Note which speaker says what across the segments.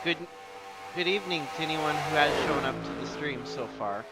Speaker 1: Good good evening to anyone who has shown up to the stream so far.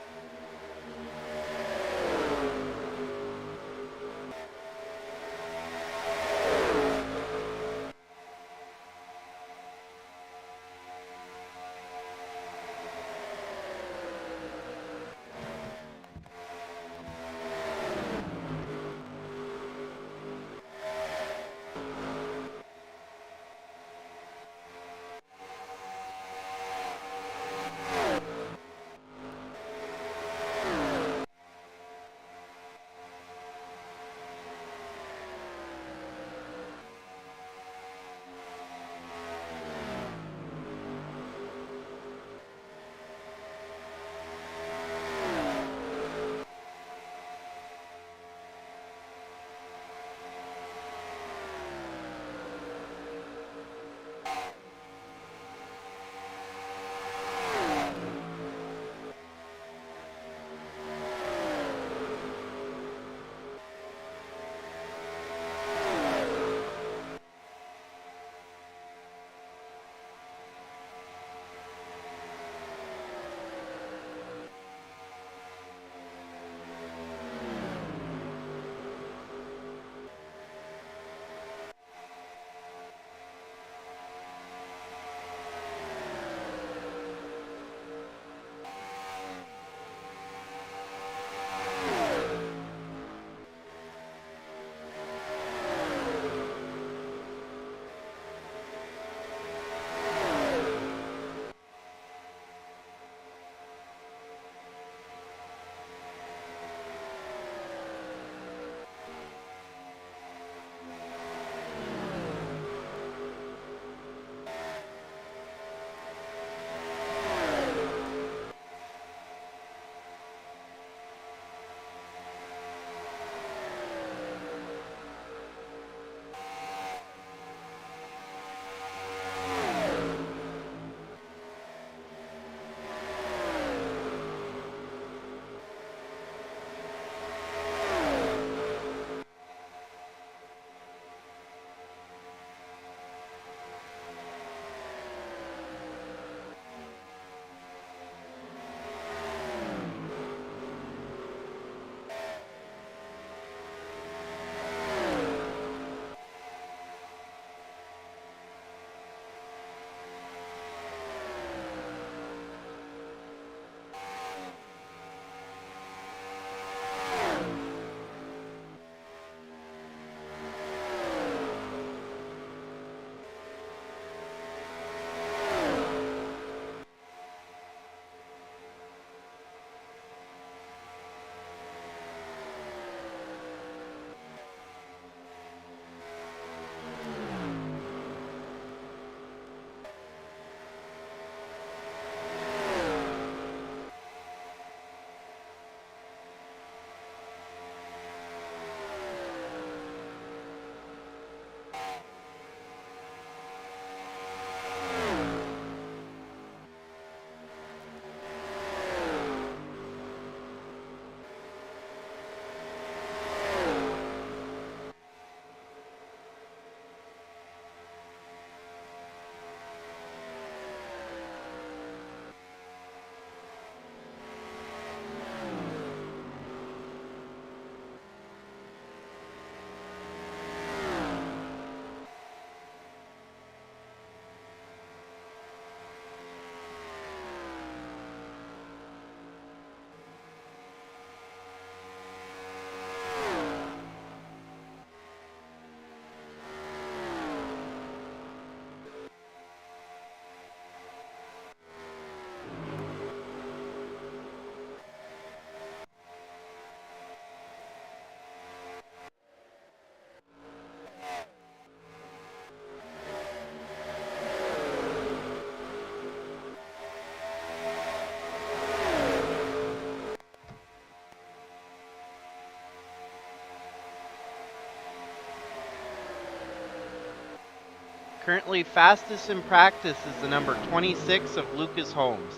Speaker 1: Currently fastest in practice is the number 26 of Lucas Holmes.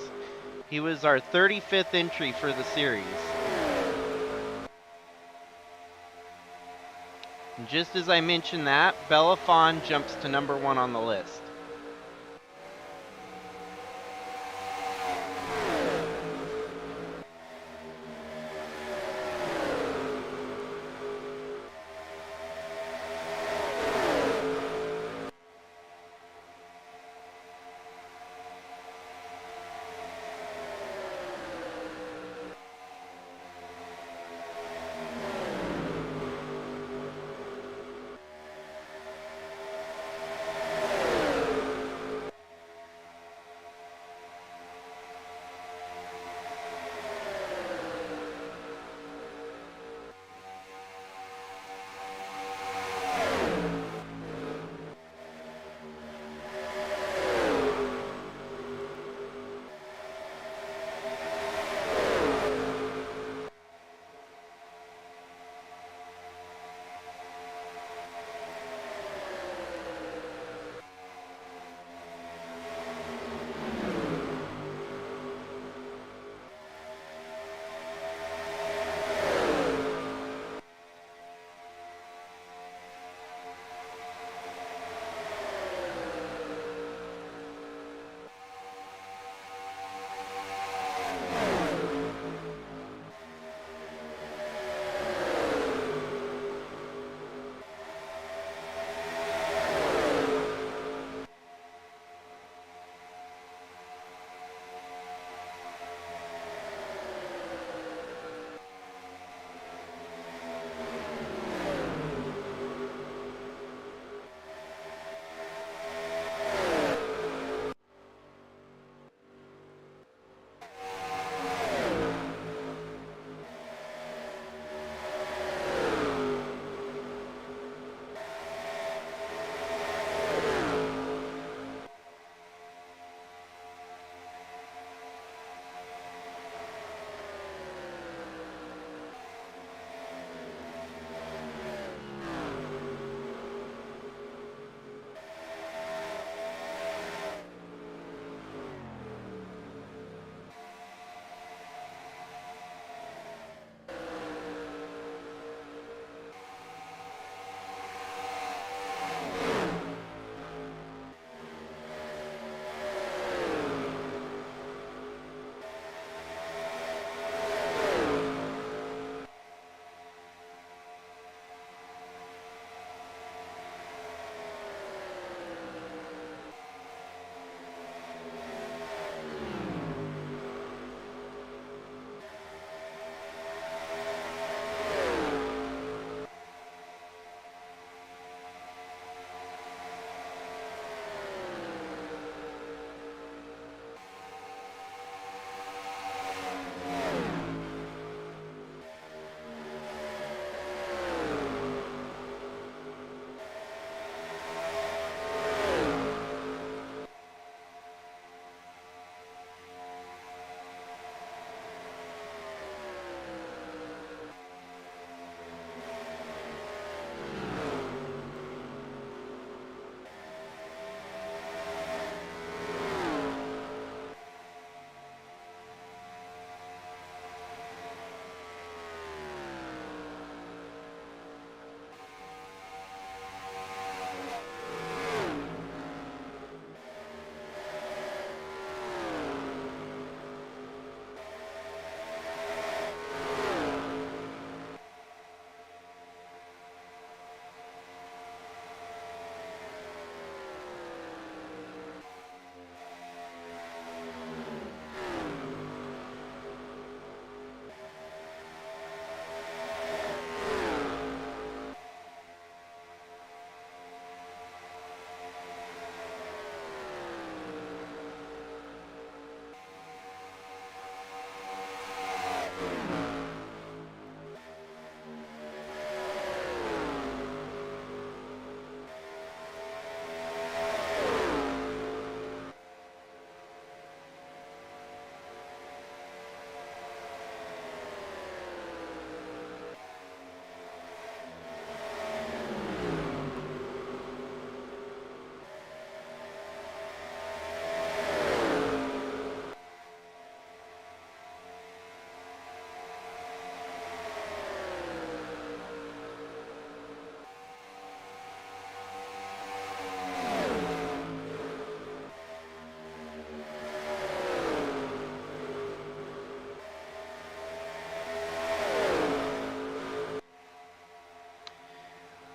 Speaker 1: He was our 35th entry for the series. And just as I mentioned that, Bella Fawn jumps to number 1 on the list.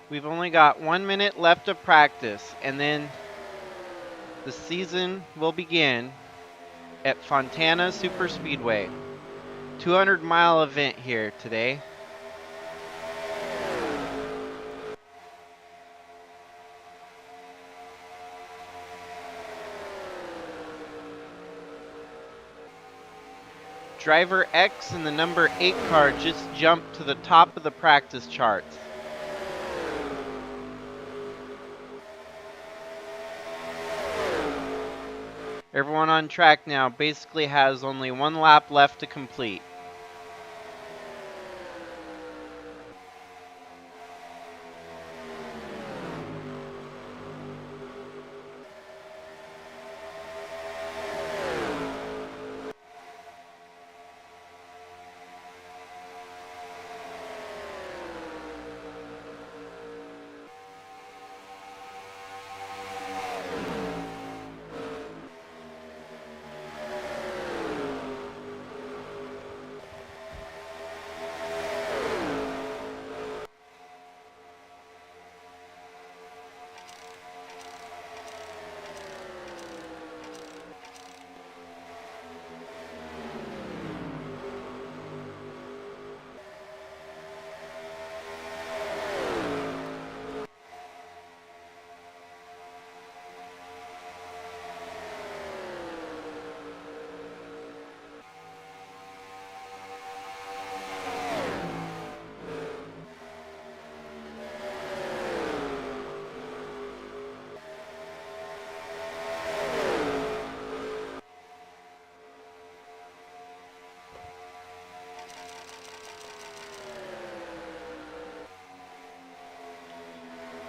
Speaker 1: We've only got 1 minute left of practice, and then the season will begin at Fontana Superspeedway. 200-mile event here today. Driver X in the number 8 car just jumped to the top of the practice charts. Everyone on track now basically has only 1 lap left to complete.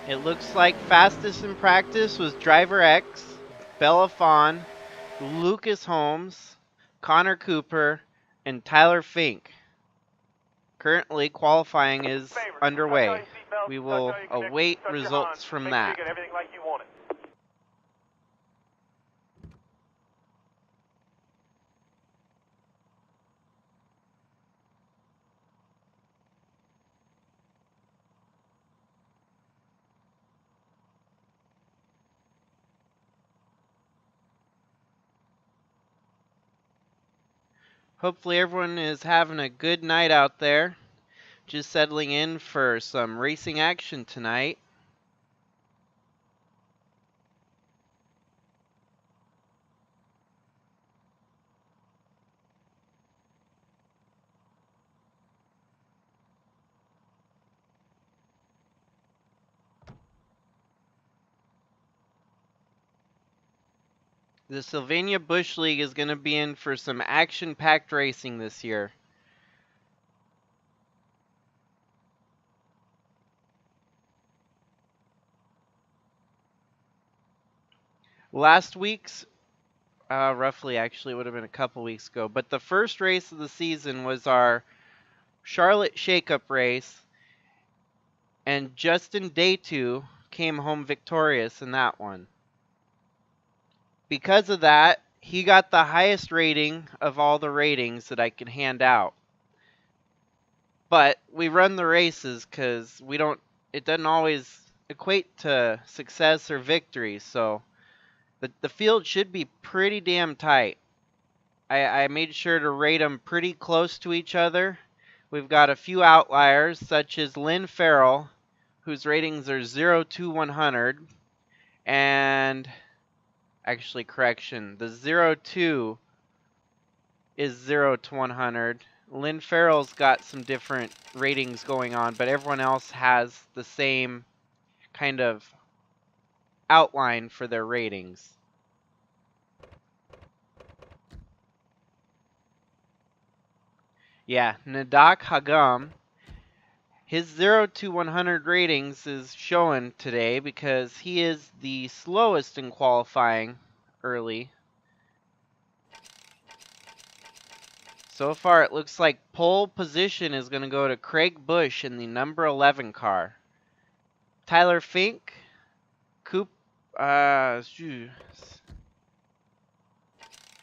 Speaker 1: It looks like fastest in practice was Driver X, Bella Fawn, Lucas Holmes, Connor Cooper, and Tyler Fink. Currently, qualifying is underway. We will await results from that. Hopefully everyone is having a good night out there. Just settling in for some racing action tonight. The Sylvania Busch League is going to be in for some action-packed racing this year. Last week's, roughly actually, it would have been a couple weeks ago, but the first race of the season was our Charlotte Shakeup race, and Justin Day 2 came home victorious in that one. Because of that, he got the highest rating of all the ratings that I could hand out. But we run the races because it doesn't always equate to success or victory, so the field should be pretty damn tight. I made sure to rate them pretty close to each other. We've got a few outliers, such as Lynn Farrell, whose ratings are 0 to 100, and actually, correction, the 0-2 is 0 to 100. Lynn Farrell's got some different ratings going on, but everyone else has the same kind of outline for their ratings. Yeah, Nadak Hagam, his 0 to 100 ratings is showing today because he is the slowest in qualifying early. So far, it looks like pole position is going to go to Craig Busch in the number 11 car. Tyler Fink,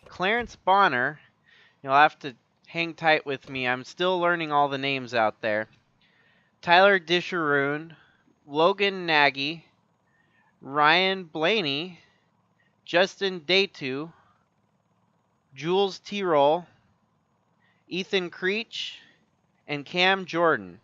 Speaker 1: Clarence Bonner, you'll have to hang tight with me. I'm still learning all the names out there. Tyler Disharoon, Logan Nagy, Ryan Blaney, Justin Daytu, Jules Tirol, Ethan Creech, and Cam Jordan.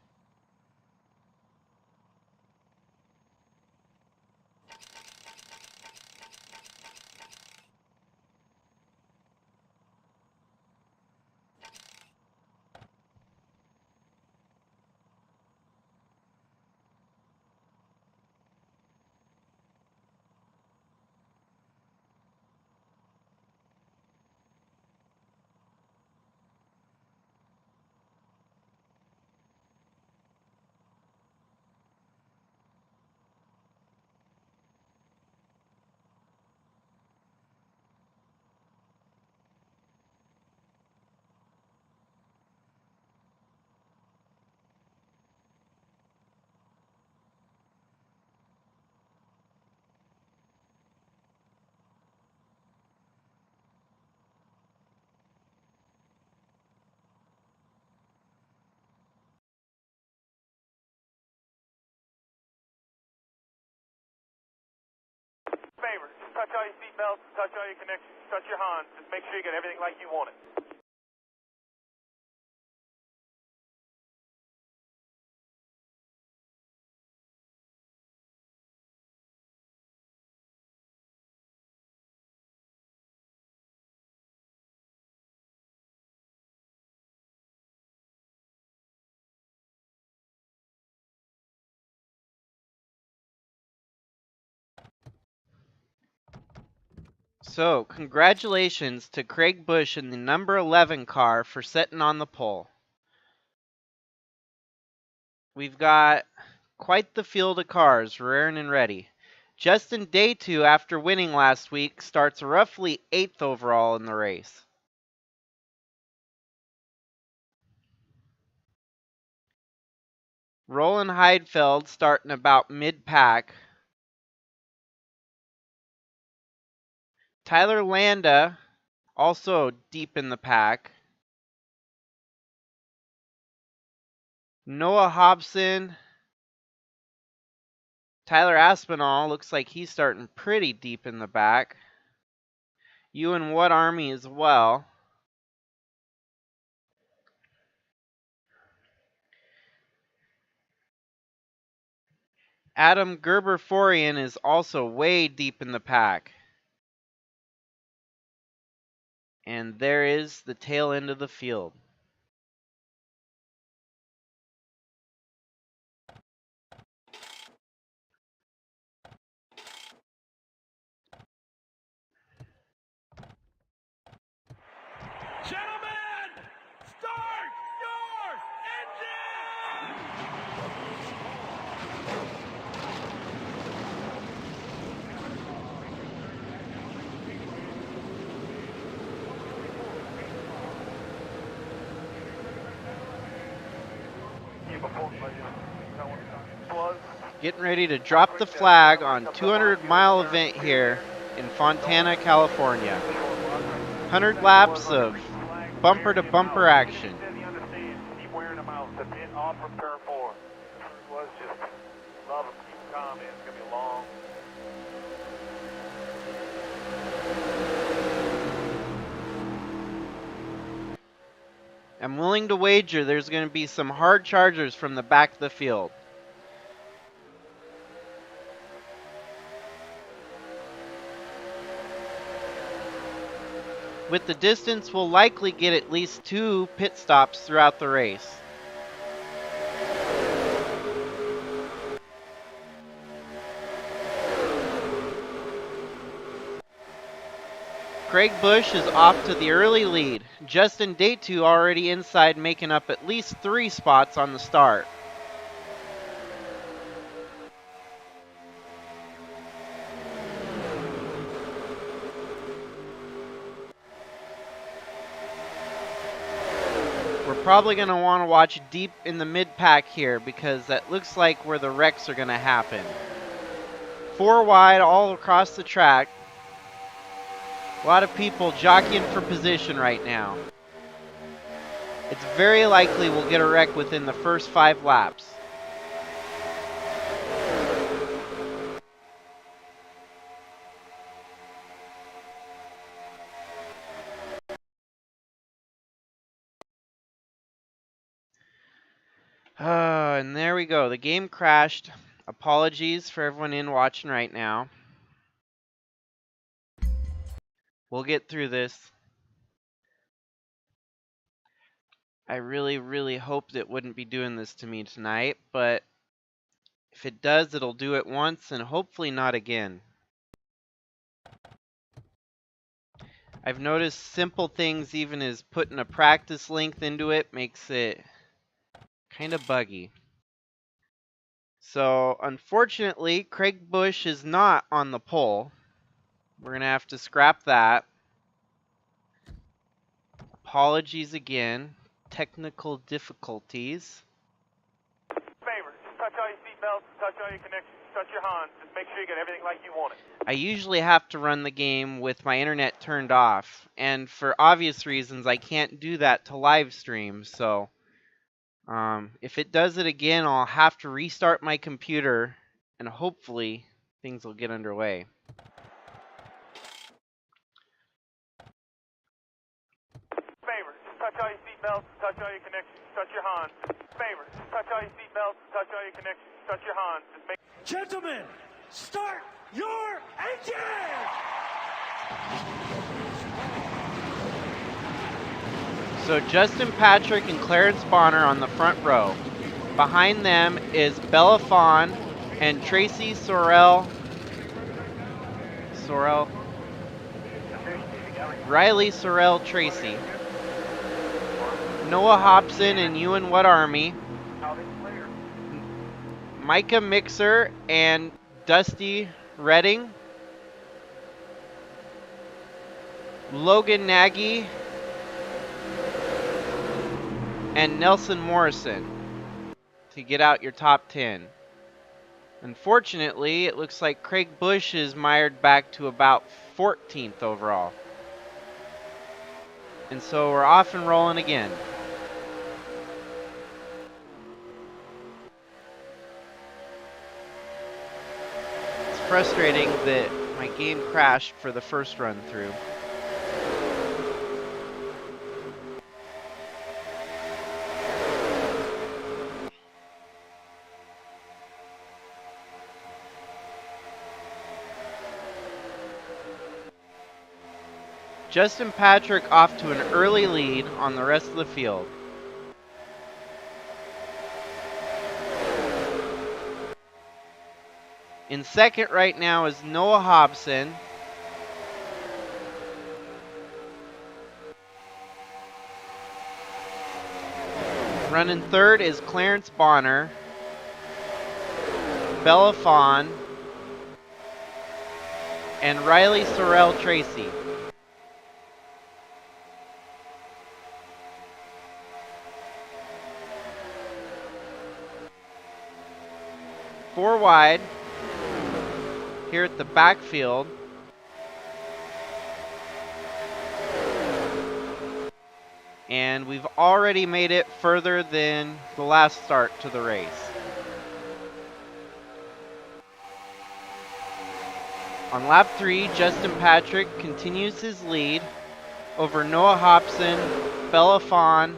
Speaker 2: Favor, just touch all your seatbelts, touch all your connections, touch your Hans. Just make sure you get everything like you want it.
Speaker 1: So, congratulations to Craig Busch in the number 11 car for sitting on the pole. We've got quite the field of cars rearing and ready. Justin Daytu, after winning last week, starts roughly 8th overall in the race. Roland Heidfeld starting about mid-pack. Tyler Landa also deep in the pack. Noah Hobson. Tyler Aspinall looks like he's starting pretty deep in the back. Ewan Wood Army as well. Adam Gerber-Forian is also way deep in the pack. And there is the tail end of the field.
Speaker 2: Gentlemen, start your engine!
Speaker 1: Getting ready to drop the flag on 200-mile event here in Fontana, California. 100 laps of bumper-to-bumper action.
Speaker 2: Keep wearing them out. The pit off from turn 4. Was just love them. Keep calm, man. It's going to be long.
Speaker 1: I'm willing to wager there's going to be some hard chargers from the back of the field. With the distance, we'll likely get at least 2 pit stops throughout the race. Craig Busch is off to the early lead. Justin Daytu already inside, making up at least 3 spots on the start. We're probably going to want to watch deep in the mid-pack here because that looks like where the wrecks are going to happen. 4 wide all across the track. A lot of people jockeying for position right now. It's very likely we'll get a wreck within the first 5 laps. And there we go. The game crashed. Apologies for everyone in watching right now. We'll get through this. I really, really hoped it wouldn't be doing this to me tonight, but if it does, it'll do it once and hopefully not again. I've noticed simple things, even as putting a practice length into it, makes it kind of buggy. So, unfortunately, Craig Buschhhh is not on the pole. We're going to have to scrap that. Apologies again. Technical difficulties.
Speaker 2: Favor, just touch all your seatbelts, touch all your connections, touch your Hans. Just make sure you get everything like you want it.
Speaker 1: I usually have to run the game with my internet turned off, and for obvious reasons, I can't do that to live stream, so if it does it again, I'll have to restart my computer, and hopefully things will get underway.
Speaker 2: Favor, just touch all your seatbelts, touch all your connections, touch your Hans. Favor, just touch all your seatbelts, touch all your connections, touch your Hans. Just make
Speaker 3: Gentlemen, start your engine!
Speaker 1: So Justin Patrick and Clarence Bonner on the front row. Behind them is Bella Fawn and Tracy Riley Sorrell Tracy. Noah Hobson and Ewan What Army. Micah Mixer and Dusty Redding. Logan Nagy and Nelson Morrison to get out your top 10. Unfortunately, it looks like Craig Buschhhh is mired back to about 14th overall. And so we're off and rolling again. It's frustrating that my game crashed for the first run through. Justin Patrick off to an early lead on the rest of the field. In second right now is Noah Hobson. Running third is Clarence Bonner, Bella Fawn, and Riley Sorrell Tracy. Four wide here at the backfield. And we've already made it further than the last start to the race. On lap 3, Justin Patrick continues his lead over Noah Hobson, Bella Fawn,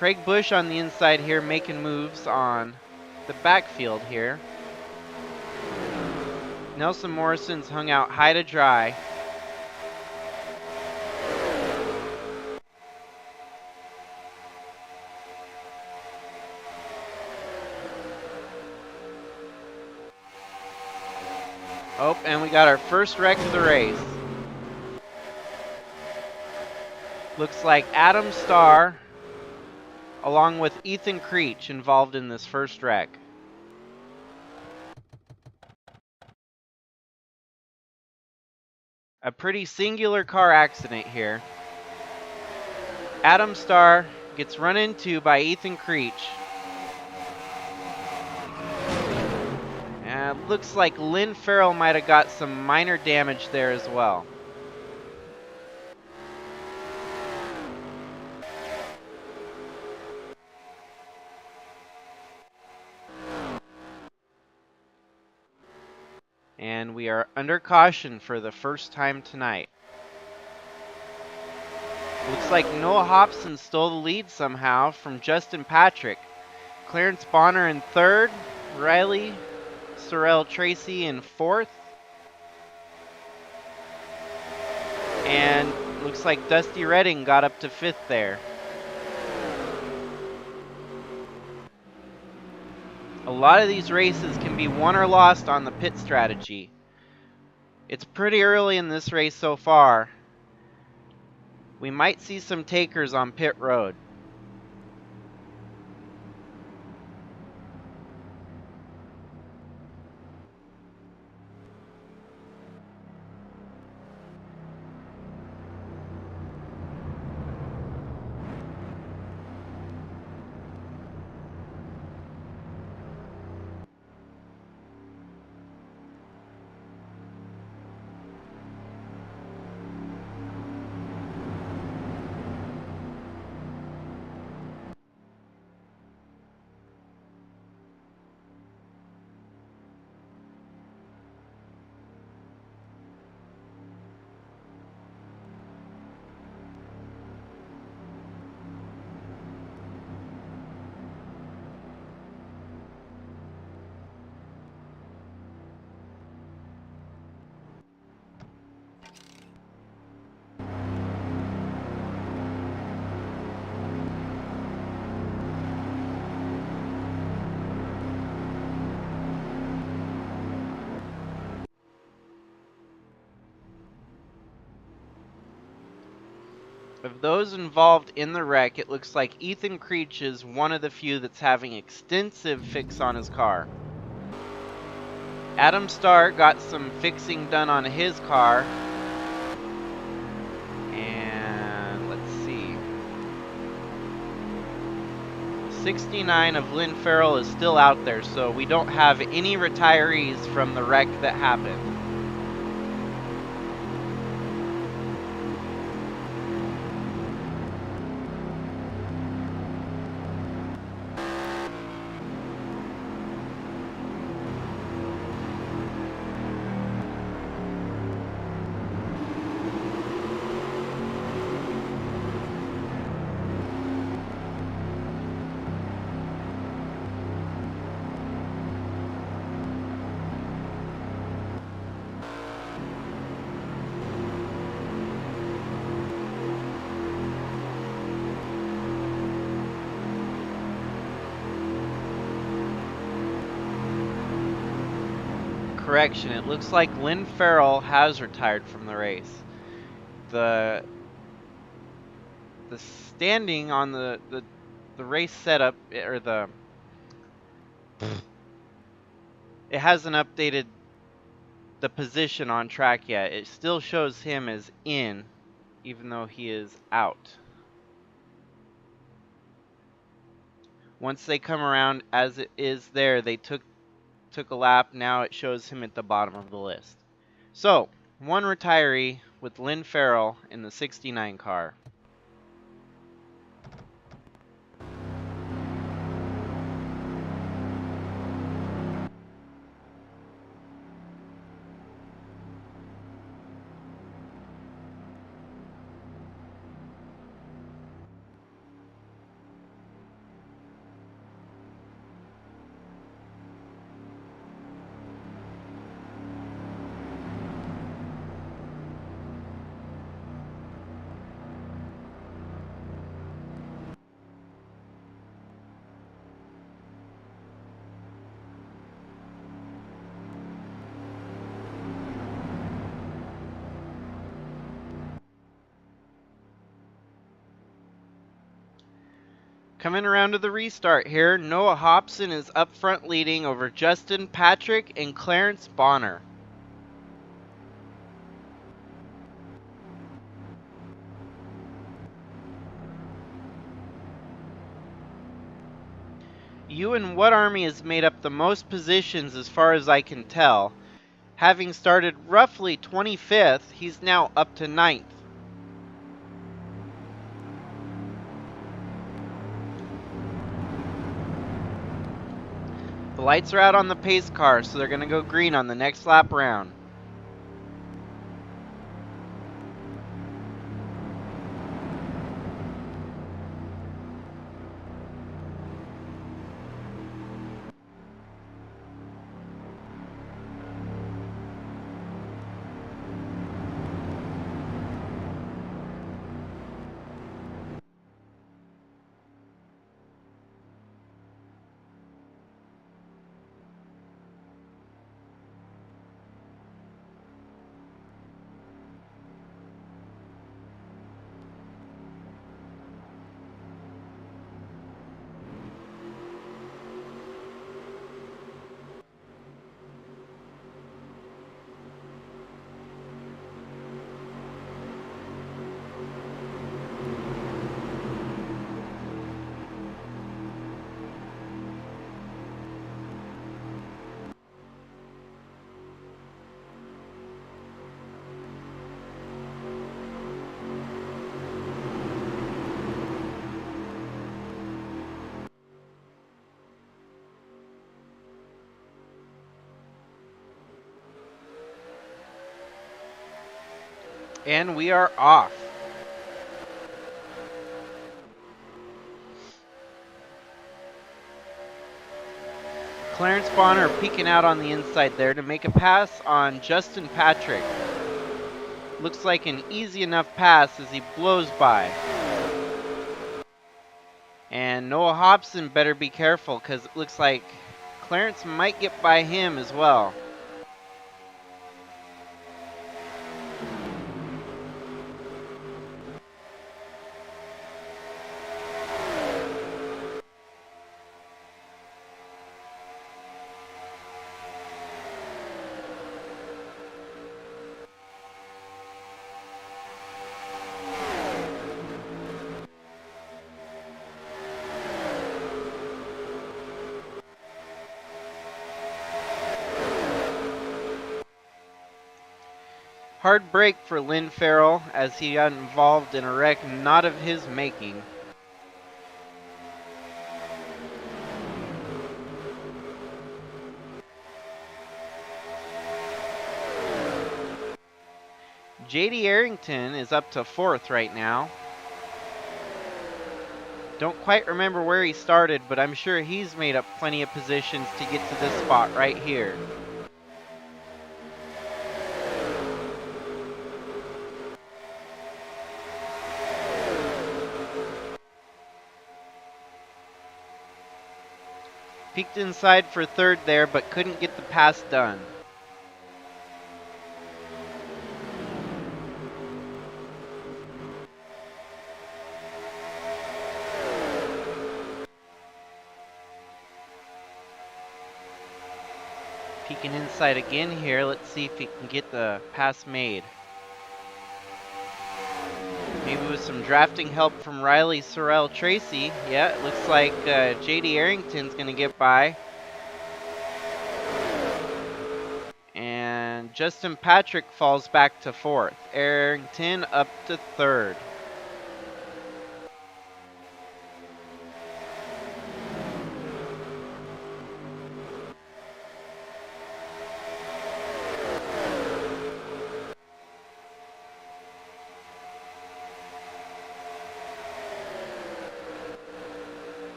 Speaker 1: Craig Buschhhh on the inside here making moves on the backfield here. Nelson Morrison's hung out high to dry. Oh, and we got our first wreck of the race. Looks like Adam Starr along with Ethan Creech involved in this first wreck. A pretty singular car accident here. Adam Starr gets run into by Ethan Creech. And looks like Lynn Farrell might have got some minor damage there as well. And we are under caution for the first time tonight. Looks like Noah Hobson stole the lead somehow from Justin Patrick. Clarence Bonner in third, Riley Sorrell Tracy in fourth. And looks like Dusty Redding got up to fifth there. A lot of these races can be won or lost on the pit strategy. It's pretty early in this race so far. We might see some takers on pit road. Of those involved in the wreck, it looks like Ethan Creech is one of the few that's having extensive fix on his car. Adam Starr got some fixing done on his car. And let's see. 69 of Lynn Farrell is still out there, so we don't have any retirees from the wreck that happened. Correction, it looks like Lynn Farrell has retired from the race. The standing on the race setup, or it hasn't updated the position on track yet. It still shows him as in, even though he is out. Once they come around as it is there, they took a lap. Now it shows him at the bottom of the list. So, one retiree with Lynn Farrell in the 69 car. Coming around to the restart here, Noah Hobson is up front leading over Justin Patrick and Clarence Bonner. Ewan What Army has made up the most positions as far as I can tell. Having started roughly 25th, he's now up to 9th. The lights are out on the pace car, so they're going to go green on the next lap round. And we are off. Clarence Bonner peeking out on the inside there to make a pass on Justin Patrick. Looks like an easy enough pass as he blows by. And Noah Hobson better be careful because it looks like Clarence might get by him as well. Hard break for Lynn Farrell as he got involved in a wreck not of his making. JD Arrington is up to 4th right now. Don't quite remember where he started, but I'm sure he's made up plenty of positions to get to this spot right here. Peeked inside for 3rd there, but couldn't get the pass done. Peeking inside again here. Let's see if he can get the pass made. Maybe with some drafting help from Riley Sorrell Tracy. Yeah, it looks like JD Arrington's going to get by. And Justin Patrick falls back to 4th. Arrington up to 3rd.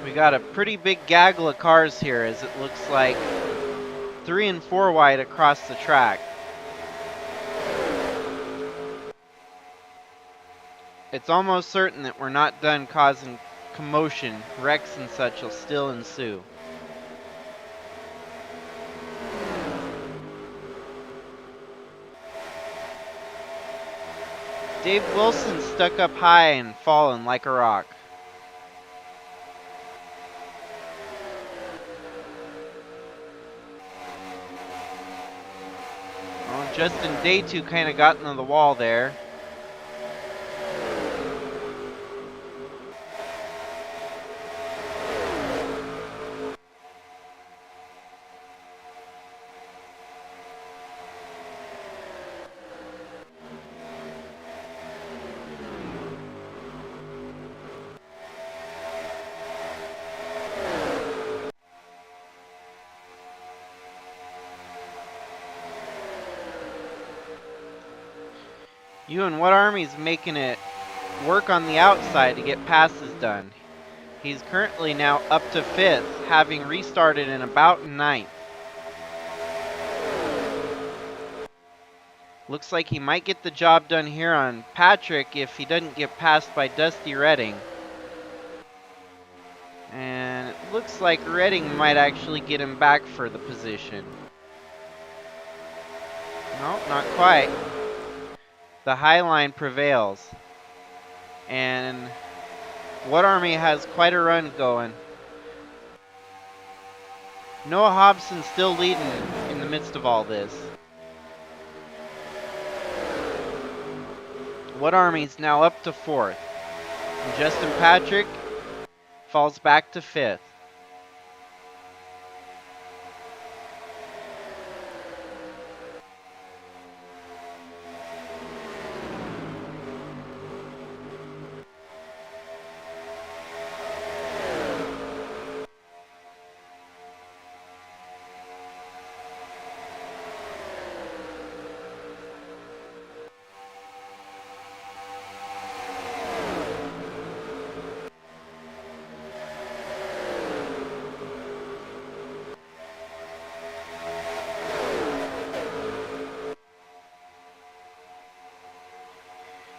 Speaker 1: We got a pretty big gaggle of cars here as it looks like 3 and 4 wide across the track. It's almost certain that we're not done causing commotion. Wrecks and such will still ensue. Dave Wilson stuck up high and fallen like a rock. Well, Justin Day2 kind of got into the wall there. You and what Army's making it work on the outside to get passes done. He's currently now up to 5th, having restarted in about 9th. Looks like he might get the job done here on Patrick if he doesn't get passed by Dusty Redding. And it looks like Redding might actually get him back for the position. No, not quite. The high line prevails. And What Army has quite a run going. Noah Hobson still leading in the midst of all this. What Army's now up to 4th. And Justin Patrick falls back to 5th.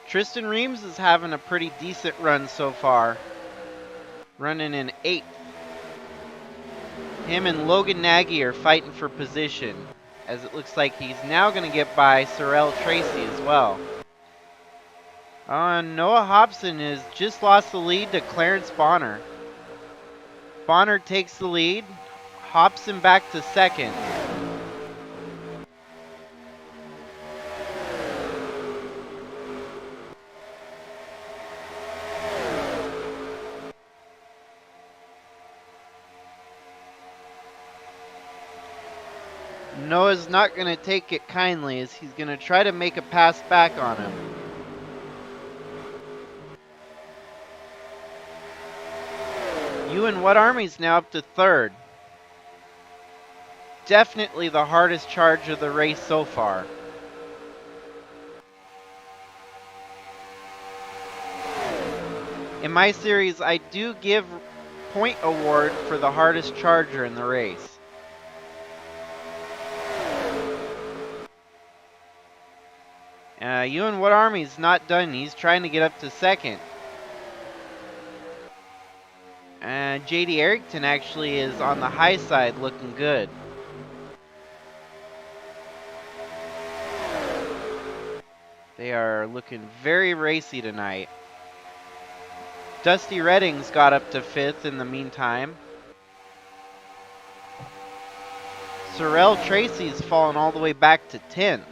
Speaker 1: Tristan Reams is having a pretty decent run so far. Running in 8th. Him and Logan Nagy are fighting for position, as it looks like he's now going to get by Sorrell Tracy as well. Noah Hobson has just lost the lead to Clarence Bonner. Bonner takes the lead. Hobson back to 2nd. Noah's not going to take it kindly as he's going to try to make a pass back on him. You and What Army's now up to 3rd. Definitely the hardest charge of the race so far. In my series, I do give point award for the hardest charger in the race. You and What Army's not done. He's trying to get up to 2nd. JD Arrington actually is on the high side looking good. They are looking very racy tonight. Dusty Redding's got up to 5th in the meantime. Sorrell Tracy's fallen all the way back to 10th.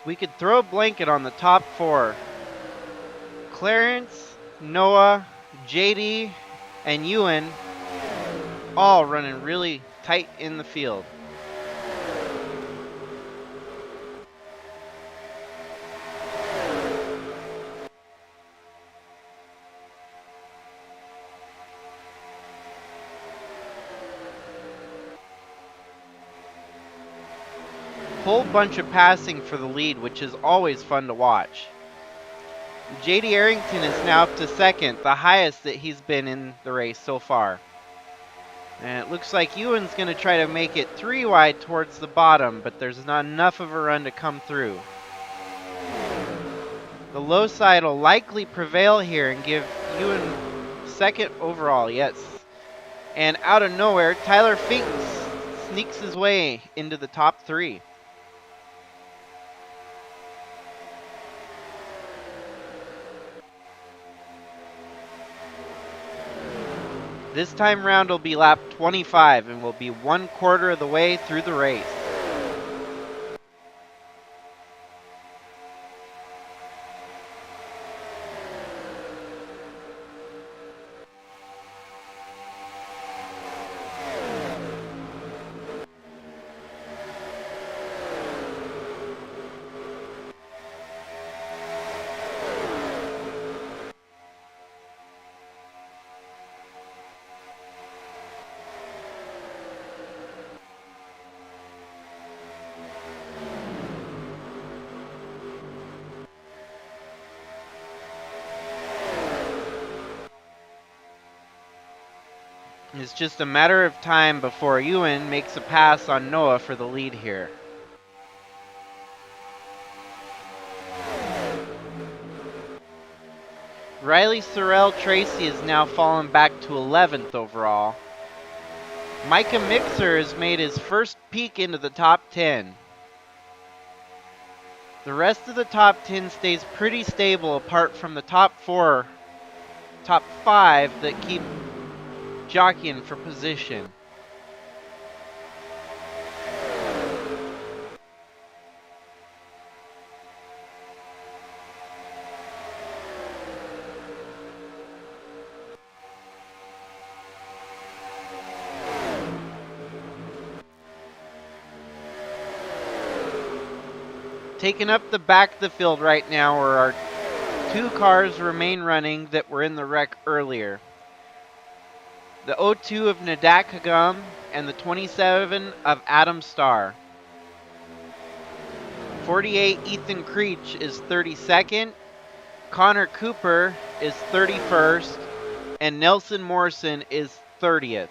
Speaker 1: We could throw a blanket on the top 4. Clarence, Noah, JD and Ewan all running really tight in the field. Whole bunch of passing for the lead, which is always fun to watch. JD Arrington is now up to second, the highest that he's been in the race so far. And it looks like Ewan's going to try to make it 3 wide towards the bottom, but there's not enough of a run to come through. The low side will likely prevail here and give Ewan second overall, yes. And out of nowhere, Tyler Fink sneaks his way into the top 3. This time round will be lap 25 and will be 1/4 of the way through the race. It's just a matter of time before Ewan makes a pass on Noah for the lead here. Riley Sorrell Tracy is now fallen back to 11th overall. Micah Mixer has made his first peek into the top 10. The rest of the top 10 stays pretty stable apart from the top 5 that keep jockeying for position. Taking up the back of the field right now are our 2 cars remain running that were in the wreck earlier. The 02 of Nadak Hagum and the 27 of Adam Starr. 48 Ethan Creech is 32nd, Connor Cooper is 31st, and Nelson Morrison is 30th.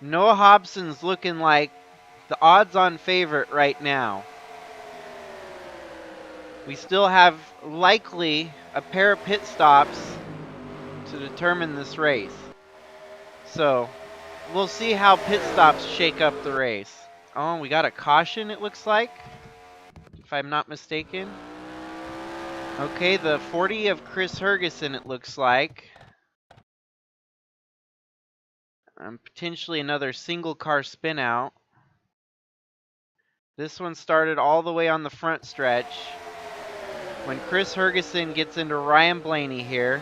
Speaker 1: Noah Hobson's looking like the odds-on favorite right now. We still have likely a pair of pit stops to determine this race. So we'll see how pit stops shake up the race. Oh, we got a caution it looks like, if I'm not mistaken. Okay, the 40 of Chris Hergeson it looks like. Potentially another single car spin out. This one started all the way on the front stretch when Chris Hergeson gets into Ryan Blaney here.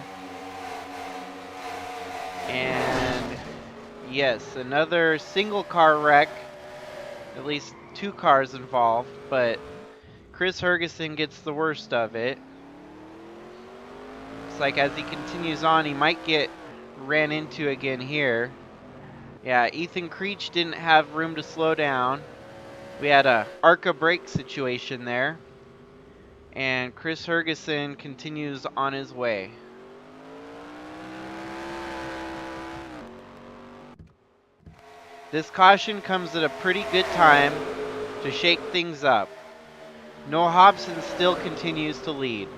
Speaker 1: And yes, another single car wreck. At least 2 cars involved, but Chris Hergeson gets the worst of it. Looks like as he continues on, he might get ran into again here. Yeah, Ethan Creech didn't have room to slow down. We had a ARCA brake situation there. And Chris Hergeson continues on his way. This caution comes at a pretty good time to shake things up. Noah Hobson still continues to lead.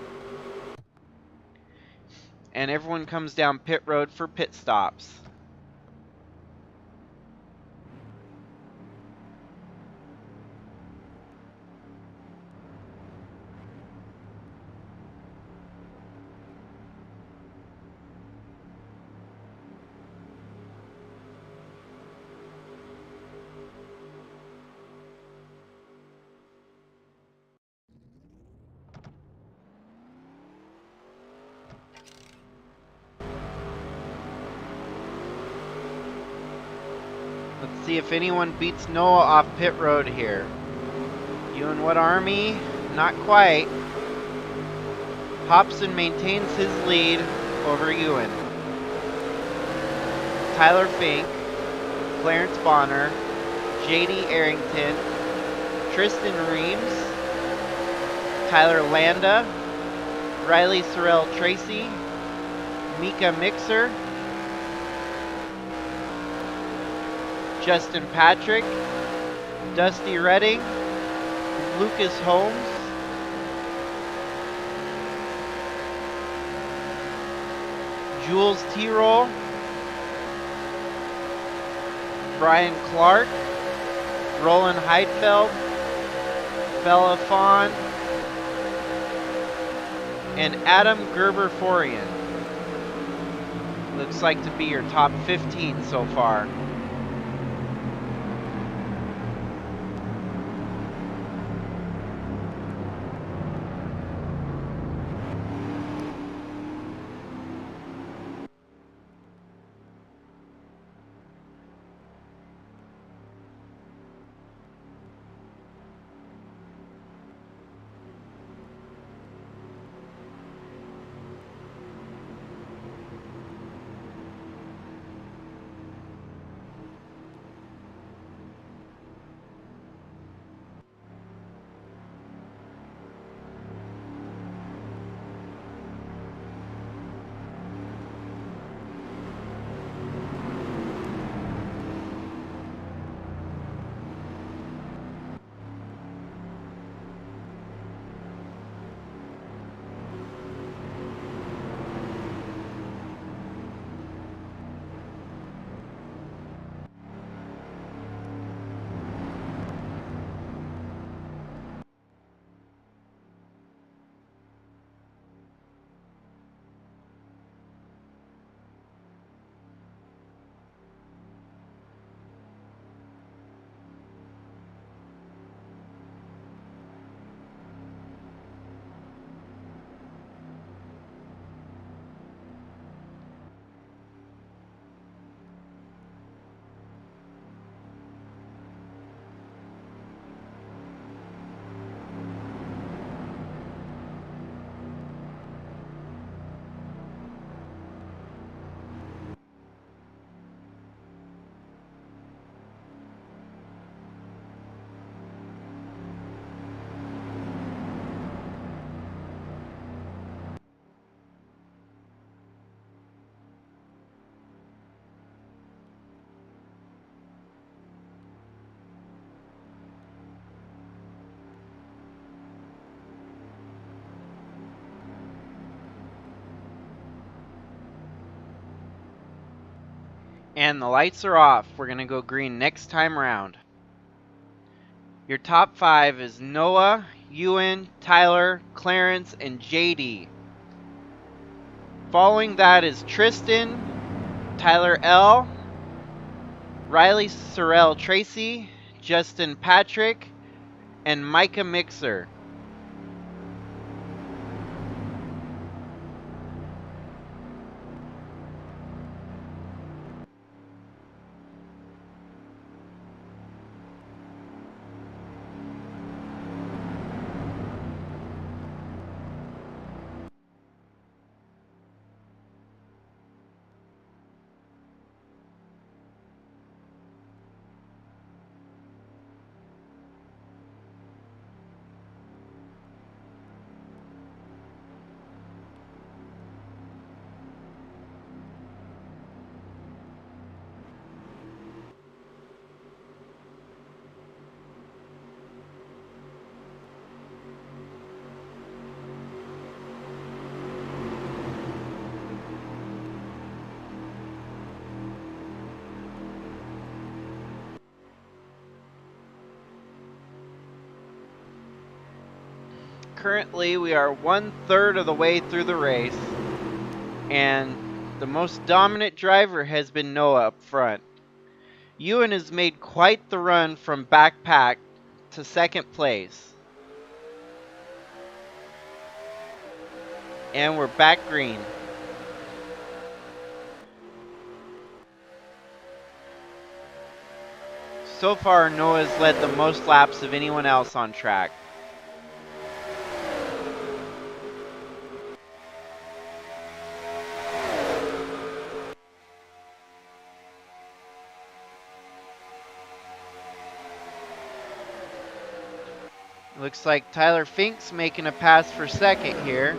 Speaker 1: And everyone comes down pit road for pit stops. Let's see if anyone beats Noah off pit road here. Ewan what Army? Not quite. Hobson maintains his lead over Ewan. Tyler Fink, Clarence Bonner, JD Arrington, Tristan Reams, Tyler Landa, Riley Sorrell Tracy, Mika Mixer, Justin Patrick, Dusty Redding, Lucas Holmes, Jules T-Roll, Brian Clark, Roland Heidfeld, Bella Fawn, and Adam Gerber-Forian. Looks like to be your top 15 so far. And the lights are off. We're going to go green next time around. Your top 5 is Noah, Ewan, Tyler, Clarence, and JD. Following that is Tristan, Tyler L, Riley Sorrell Tracy, Justin Patrick, and Micah Mixer. Currently, we are 1/3 of the way through the race, and the most dominant driver has been Noah up front. Ewan has made quite the run from backpack to second place. And we're back green. So far, Noah's led the most laps of anyone else on track. Looks like Tyler Fink's making a pass for second here.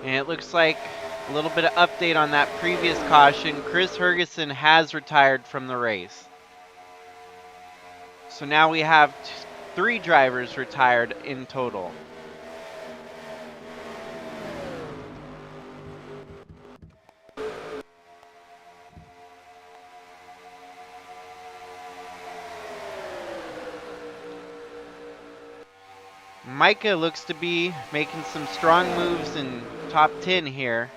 Speaker 1: And it looks like a little bit of update on that previous caution. Chris Hergeson has retired from the race. So now we have 3 drivers retired in total. Micah looks to be making some strong moves in top 10 here.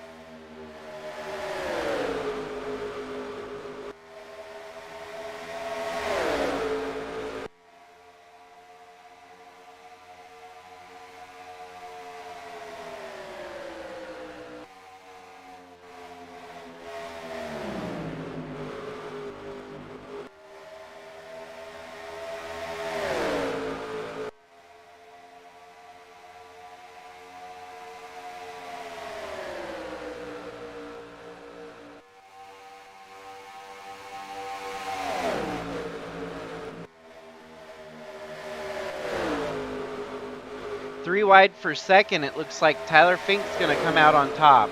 Speaker 1: Three wide for second. It looks like Tyler Fink's going to come out on top.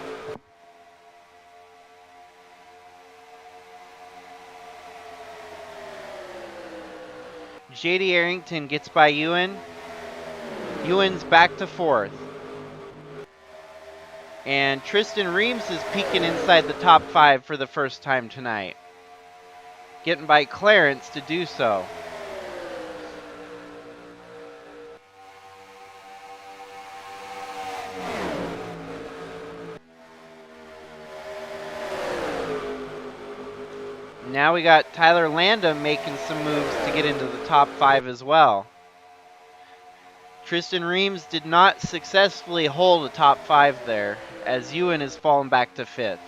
Speaker 1: JD Arrington gets by Ewan. Ewan's back to fourth. And Tristan Reams is peeking inside the top 5 for the first time tonight. Getting by Clarence to do so. Now we got Tyler Landa making some moves to get into the top 5 as well. Tristan Reams did not successfully hold a top 5 there, as Ewan has fallen back to 5th.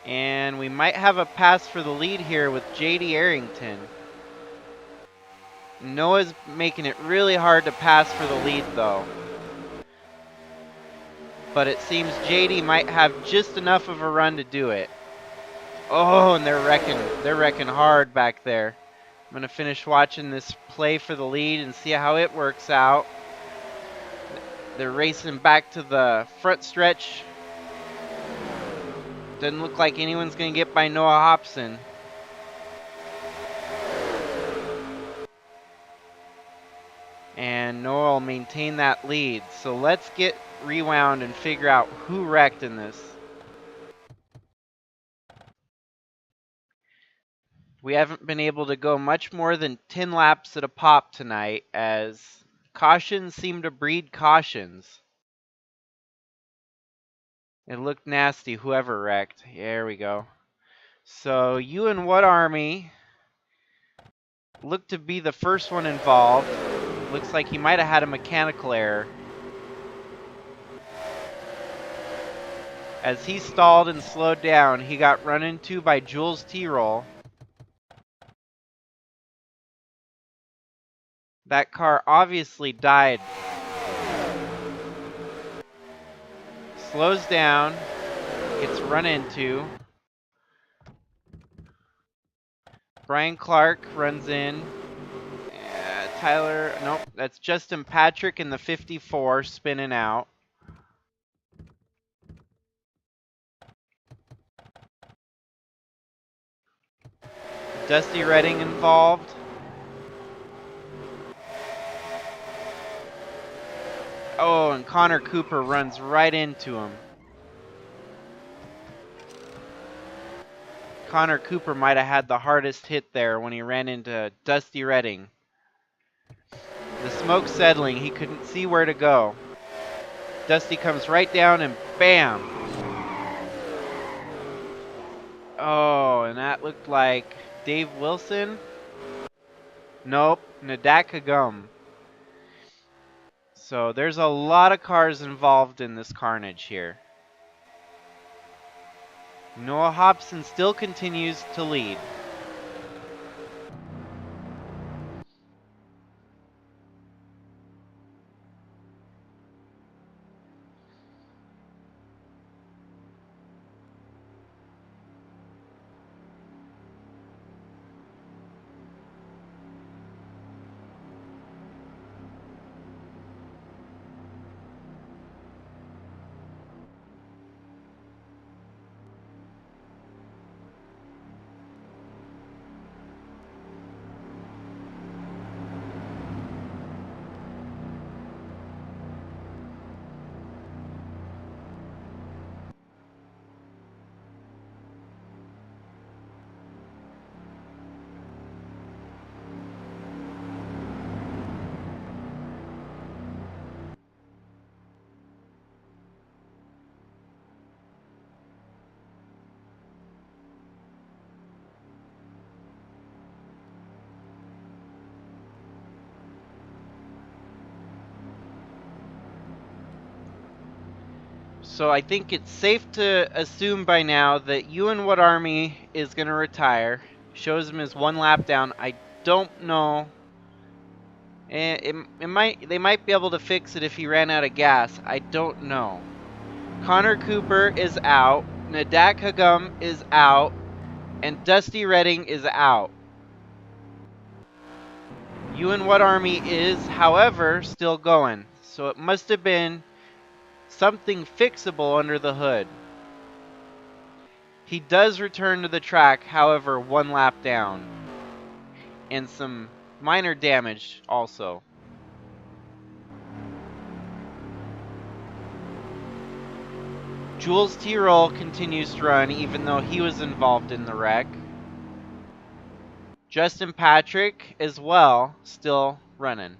Speaker 1: And we might have a pass for the lead here with JD Arrington. Noah's making it really hard to pass for the lead though. But it seems JD might have just enough of a run to do it. Oh, and they're wrecking hard back there. I'm gonna finish watching this play for the lead and see how it works out. They're racing back to the front stretch. Doesn't look like anyone's gonna get by Noah Hobson. And Noah will maintain that lead. So let's get rewound and figure out who wrecked in this. We haven't been able to go much more than 10 laps at a pop tonight, as cautions seem to breed cautions. It looked nasty, whoever wrecked. There we go. So Ewan What Army looked to be the first one involved. Looks like he might have had a mechanical error. As he stalled and slowed down, he got run into by Jules T-Roll. That car obviously died. Slows down, gets run into. Brian Clark runs in. Tyler, nope, that's Justin Patrick in the 54 spinning out. Dusty Redding involved. Oh, and Connor Cooper runs right into him. Connor Cooper might have had the hardest hit there when he ran into Dusty Redding. The smoke settling, he couldn't see where to go. Dusty comes right down and bam! Oh, and that looked like Dave Wilson? Nope, Nadakagum. So there's a lot of cars involved in this carnage here. Noah Hobson still continues to lead. So I think it's safe to assume by now that Ewan What Army is going to retire. Shows him his 1 lap down. I don't know. They might be able to fix it if he ran out of gas. I don't know. Connor Cooper is out. Nadak Hagum is out. And Dusty Redding is out. Ewan What Army is, however, still going. So it must have been something fixable under the hood. He does return to the track, however, 1 lap down. And some minor damage also. Jules Tirol continues to run even though he was involved in the wreck. Justin Patrick as well, still running.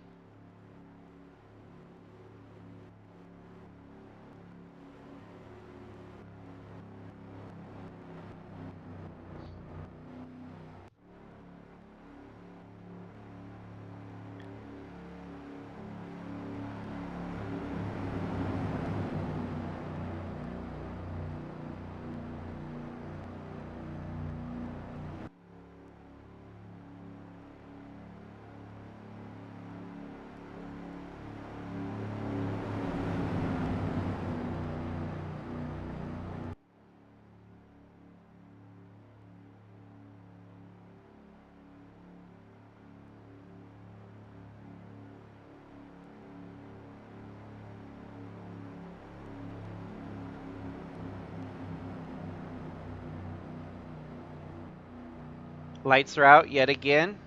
Speaker 1: Lights are out yet again.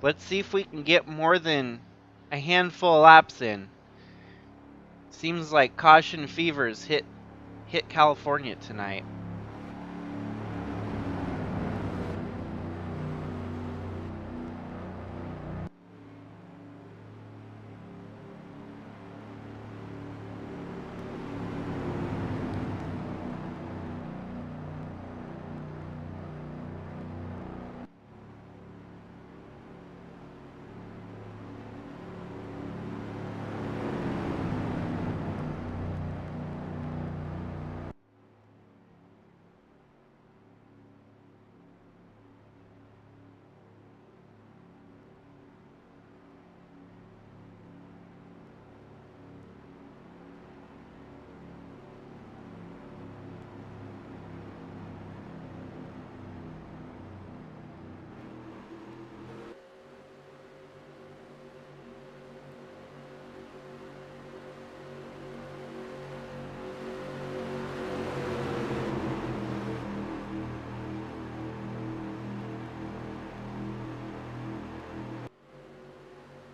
Speaker 1: Let's see if we can get more than a handful of laps in. Seems like caution fevers hit California tonight.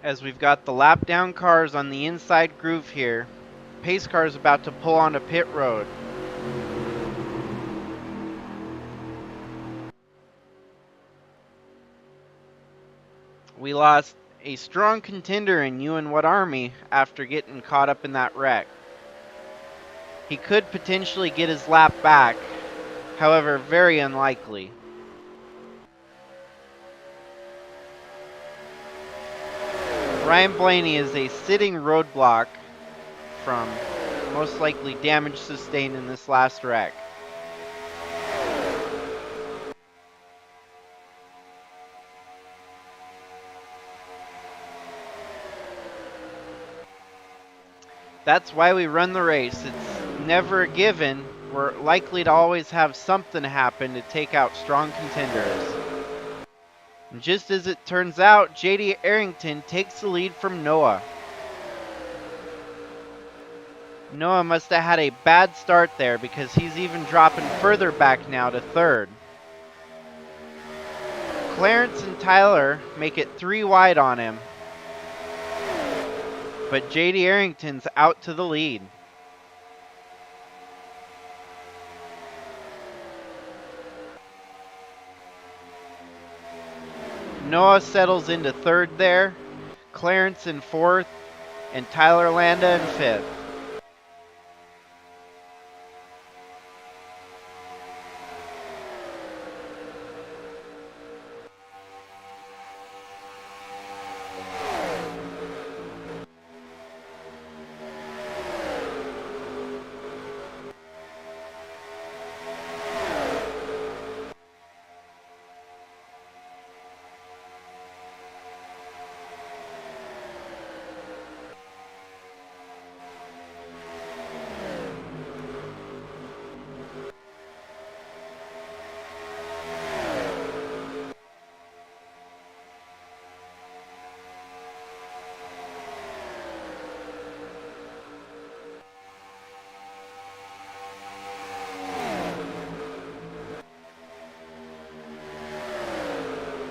Speaker 1: As we've got the lap down cars on the inside groove here. Pace car is about to pull onto pit road. We lost a strong contender in You and What Army after getting caught up in that wreck. He could potentially get his lap back, however, very unlikely. Ryan Blaney is a sitting roadblock from most likely damage sustained in this last wreck. That's why we run the race. It's never a given. We're likely to always have something happen to take out strong contenders. And just as it turns out, JD Arrington takes the lead from Noah. Noah must have had a bad start there because he's even dropping further back now to third. Clarence and Tyler make it 3 wide on him. But JD Arrington's out to the lead. Noah settles into third there, Clarence in fourth, and Tyler Landa in fifth.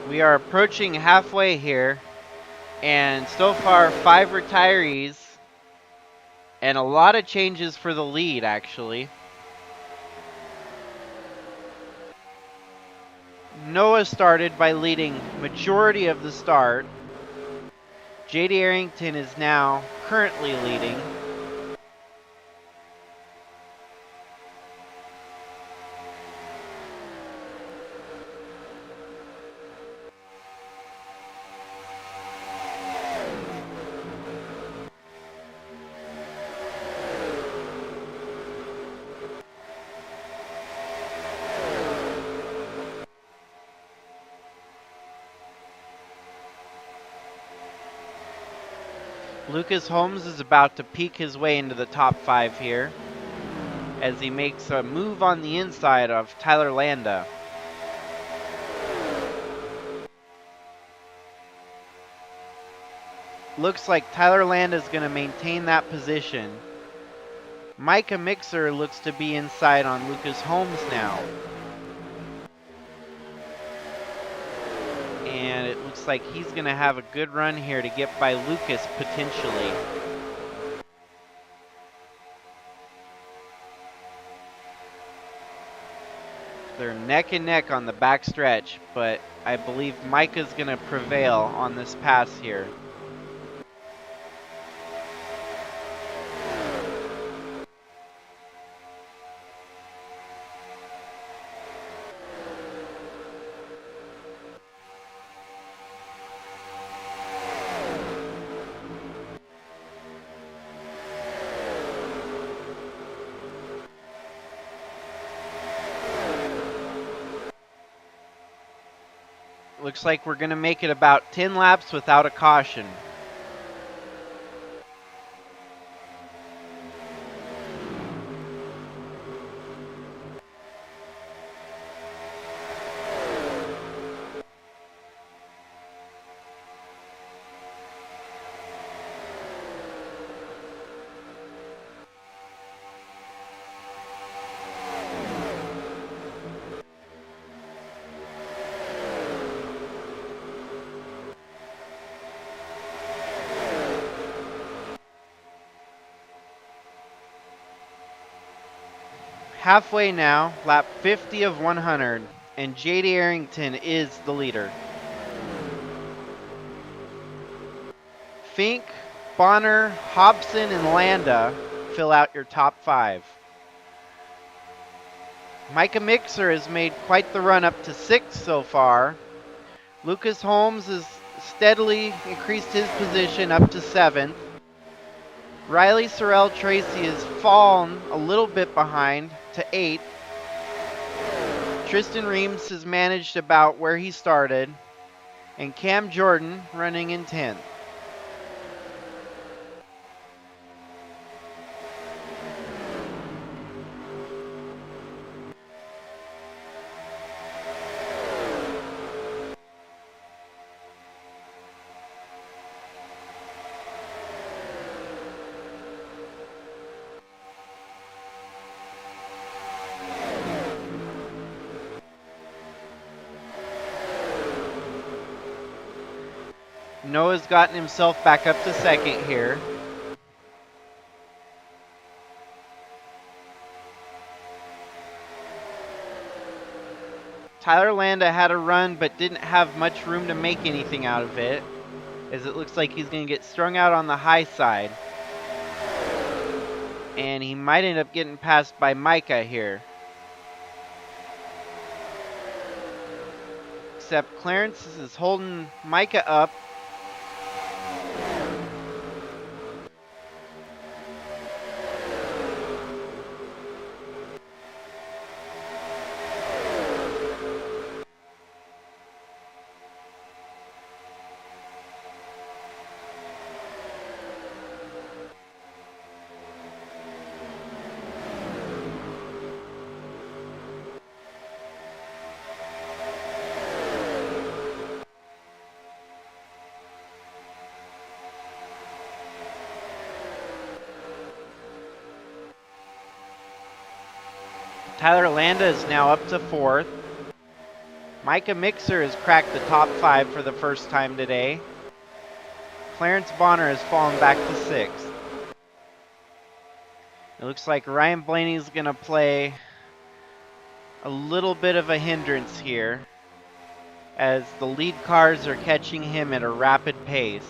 Speaker 1: We are approaching halfway here, and so far 5 retirees and a lot of changes for the lead, actually. Noah started by leading majority of the start. JD Arrington is now currently leading. Lucas Holmes is about to peek his way into the top 5 here as he makes a move on the inside of Tyler Landa. Looks like Tyler Landa is going to maintain that position. Micah Mixer looks to be inside on Lucas Holmes now. And it looks like he's going to have a good run here to get by Lucas potentially. They're neck and neck on the back stretch, but I believe Micah's going to prevail on this pass here. Looks like we're going to make it about 10 laps without a caution. Halfway now, lap 50 of 100, and JD Arrington is the leader. Fink, Bonner, Hobson, and Landa fill out your top 5. Micah Mixer has made quite the run up to 6 so far. Lucas Holmes has steadily increased his position up to 7th. Riley Sorrell Tracy has fallen a little bit behind to 8th. Tristan Reams has managed about where he started. And Cam Jordan running in 10th. Noah's gotten himself back up to 2nd here. Tyler Landa had a run but didn't have much room to make anything out of it, as it looks like he's going to get strung out on the high side. And he might end up getting passed by Micah here. Except Clarence is holding Micah up. Tyler Landa is now up to 4th. Micah Mixer has cracked the top 5 for the first time today. Clarence Bonner has fallen back to 6th. It looks like Ryan Blaney is going to play a little bit of a hindrance here, as the lead cars are catching him at a rapid pace.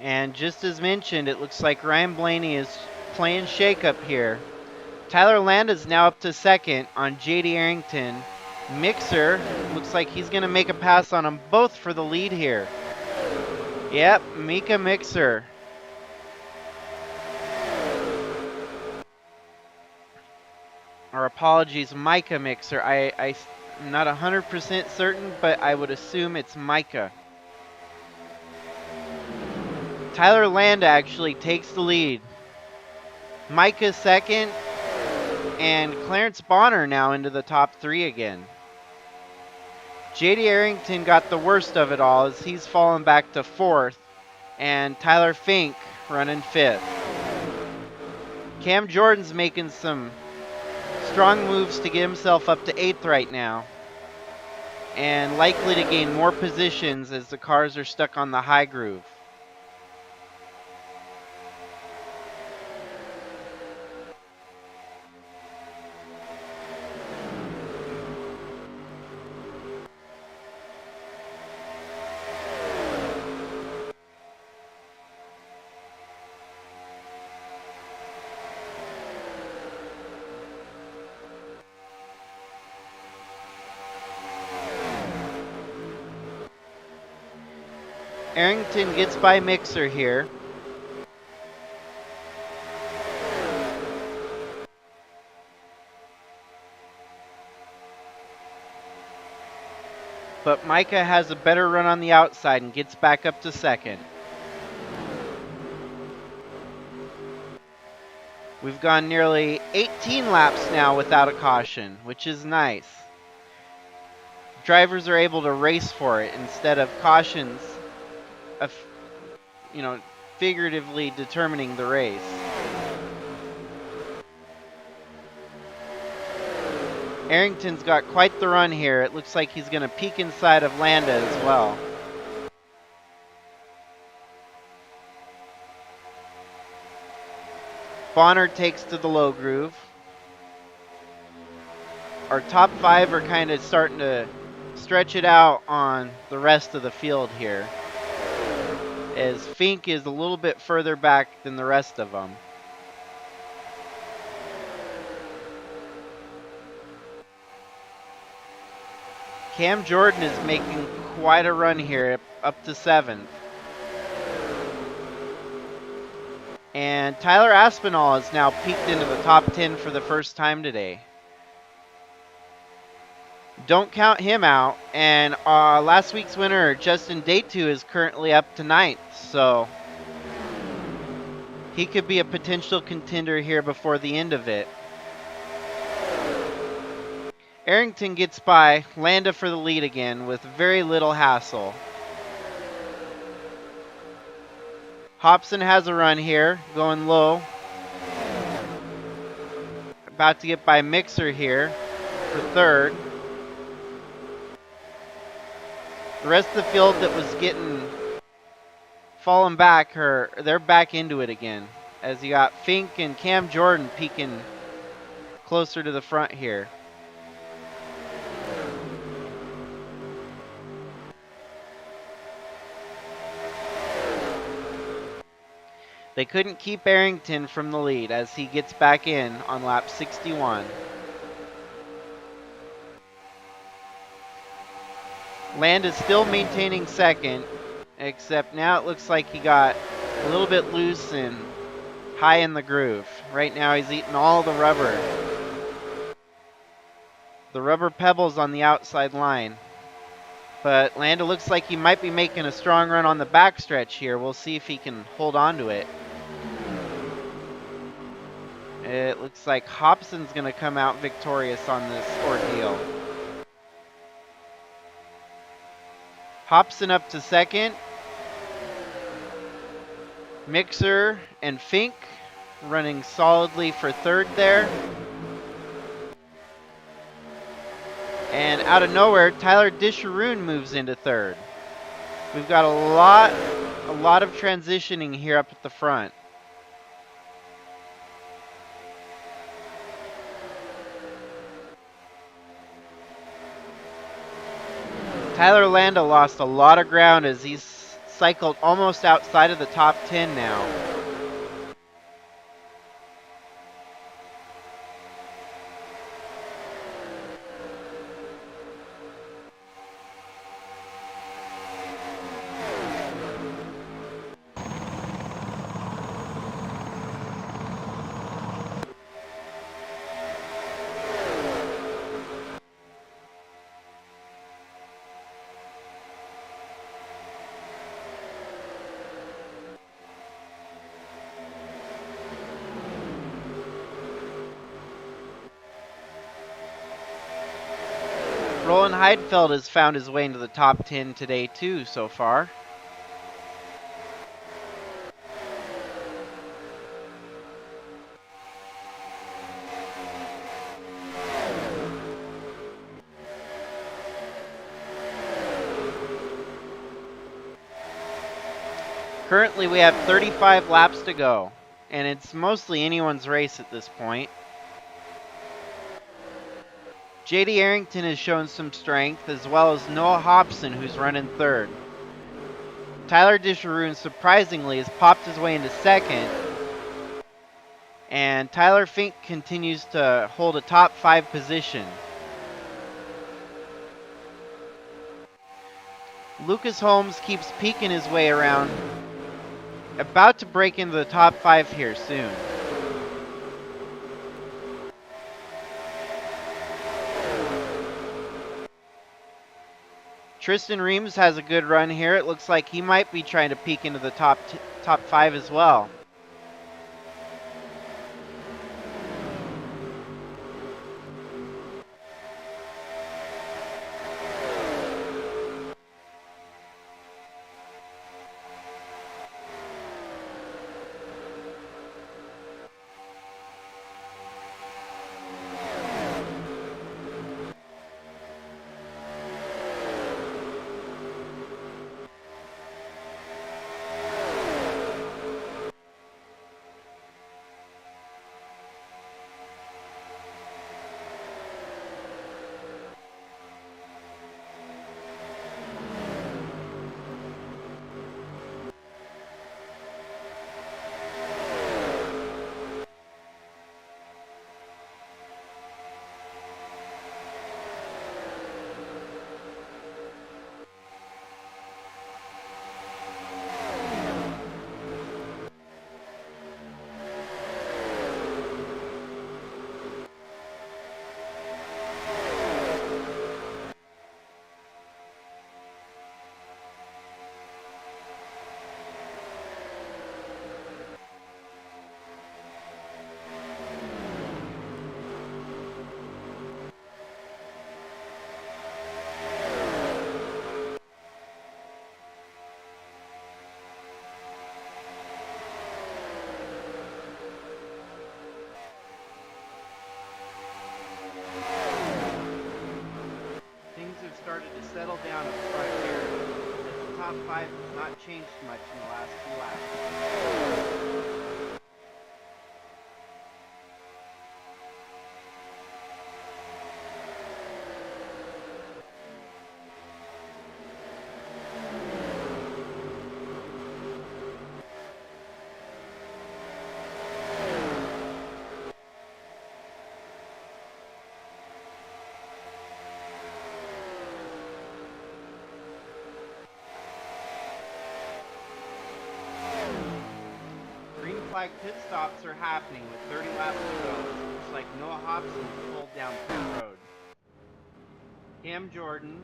Speaker 1: And just as mentioned, it looks like Ryan Blaney is playing shake-up here. Tyler Landa is now up to 2nd on JD Arrington. Mixer looks like he's going to make a pass on them both for the lead here. Yep, Micah Mixer. Or apologies, Micah Mixer. I'm not 100% certain, but I would assume it's Micah. Tyler Landa actually takes the lead. Micah 2nd, and Clarence Bonner now into the top 3 again. JD Arrington got the worst of it all, as he's fallen back to 4th, and Tyler Fink running 5th. Cam Jordan's making some strong moves to get himself up to 8th right now, and likely to gain more positions as the cars are stuck on the high groove. Arrington gets by Mixer here. But Micah has a better run on the outside and gets back up to 2nd. We've gone nearly 18 laps now without a caution, which is nice. Drivers are able to race for it instead of cautions, you know, figuratively determining the race. Arrington's got quite the run here. It looks like he's going to peek inside of Landa as well. Bonner takes to the low groove. Our top 5 are kind of starting to stretch it out on the rest of the field here, as Fink is a little bit further back than the rest of them. Cam Jordan is making quite a run here, up to 7th. And Tyler Aspinall has now peaked into the top 10 for the first time today. Don't count him out. And last week's winner, Justin Daytu, is currently up to 9th. So he could be a potential contender here before the end of it. Arrington gets by Landa for the lead again with very little hassle. Hobson has a run here, going low. About to get by Mixer here for 3rd. The rest of the field that was getting falling back, they're back into it again, as you got Fink and Cam Jordan peeking closer to the front here. They couldn't keep Arrington from the lead as he gets back in on lap 61. Land is still maintaining 2nd, except now it looks like he got a little bit loose and high in the groove. Right now he's eating all the rubber. The rubber pebbles on the outside line. But Landa looks like he might be making a strong run on the backstretch here. We'll see if he can hold on to it. It looks like Hobson's going to come out victorious on this ordeal. Hobson up to 2nd. Mixer and Fink running solidly for 3rd there. And out of nowhere, Tyler Disharoon moves into 3rd. We've got a lot of transitioning here up at the front. Tyler Landa lost a lot of ground as he's cycled almost outside of the top 10 now. Roland Heidfeld has found his way into the top 10 today too so far. Currently we have 35 laps to go, and it's mostly anyone's race at this point. J.D. Arrington has shown some strength, as well as Noah Hobson, who's running 3rd. Tyler Disharoon, surprisingly, has popped his way into 2nd. And Tyler Fink continues to hold a top 5 position. Lucas Holmes keeps peeking his way around. About to break into the top 5 here soon. Tristan Reams has a good run here. It looks like he might be trying to peek into the top 5 as well. settle down up front here. The top 5 has not changed much in the last 2 laps. Flag pit stops are happening with 30 laps to go. Looks like Noah Hobson pulled down pit road. Cam Jordan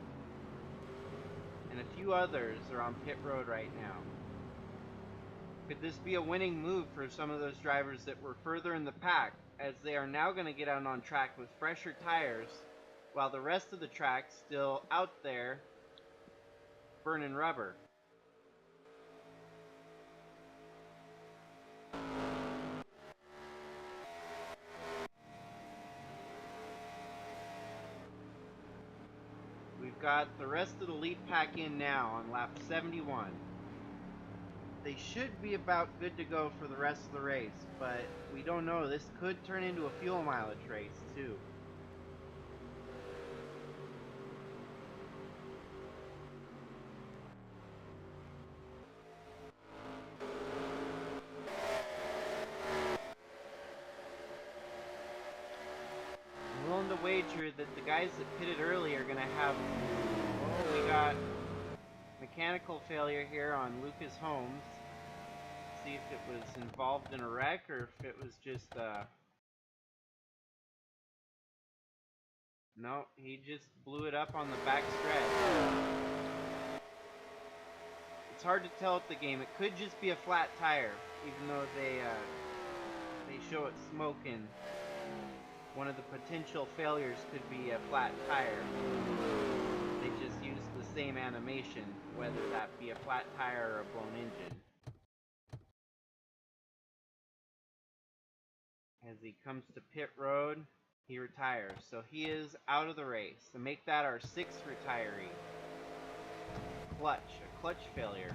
Speaker 1: and a few others are on pit road right now. Could this be a winning move for some of those drivers that were further in the pack, as they are now going to get out on track with fresher tires, while the rest of the track's still out there burning rubber? We've got the rest of the lead pack in now on lap 71. They should be about good to go for the rest of the race, but we don't know. This could turn into a fuel mileage race too. I'm willing to wager that the guys that pitted early are going to have... Oh, we got mechanical failure here on Lucas Holmes. See if it was involved in a wreck or if it was just no, he just blew it up on the back stretch. It's hard to tell at the game. It could just be a flat tire, even though they show it smoking. One of the potential failures could be a flat tire. They just use the same animation, whether that be a flat tire or a blown engine. As he comes to pit road, he retires. So he is out of the race. So make that our 6th retiree. A clutch failure.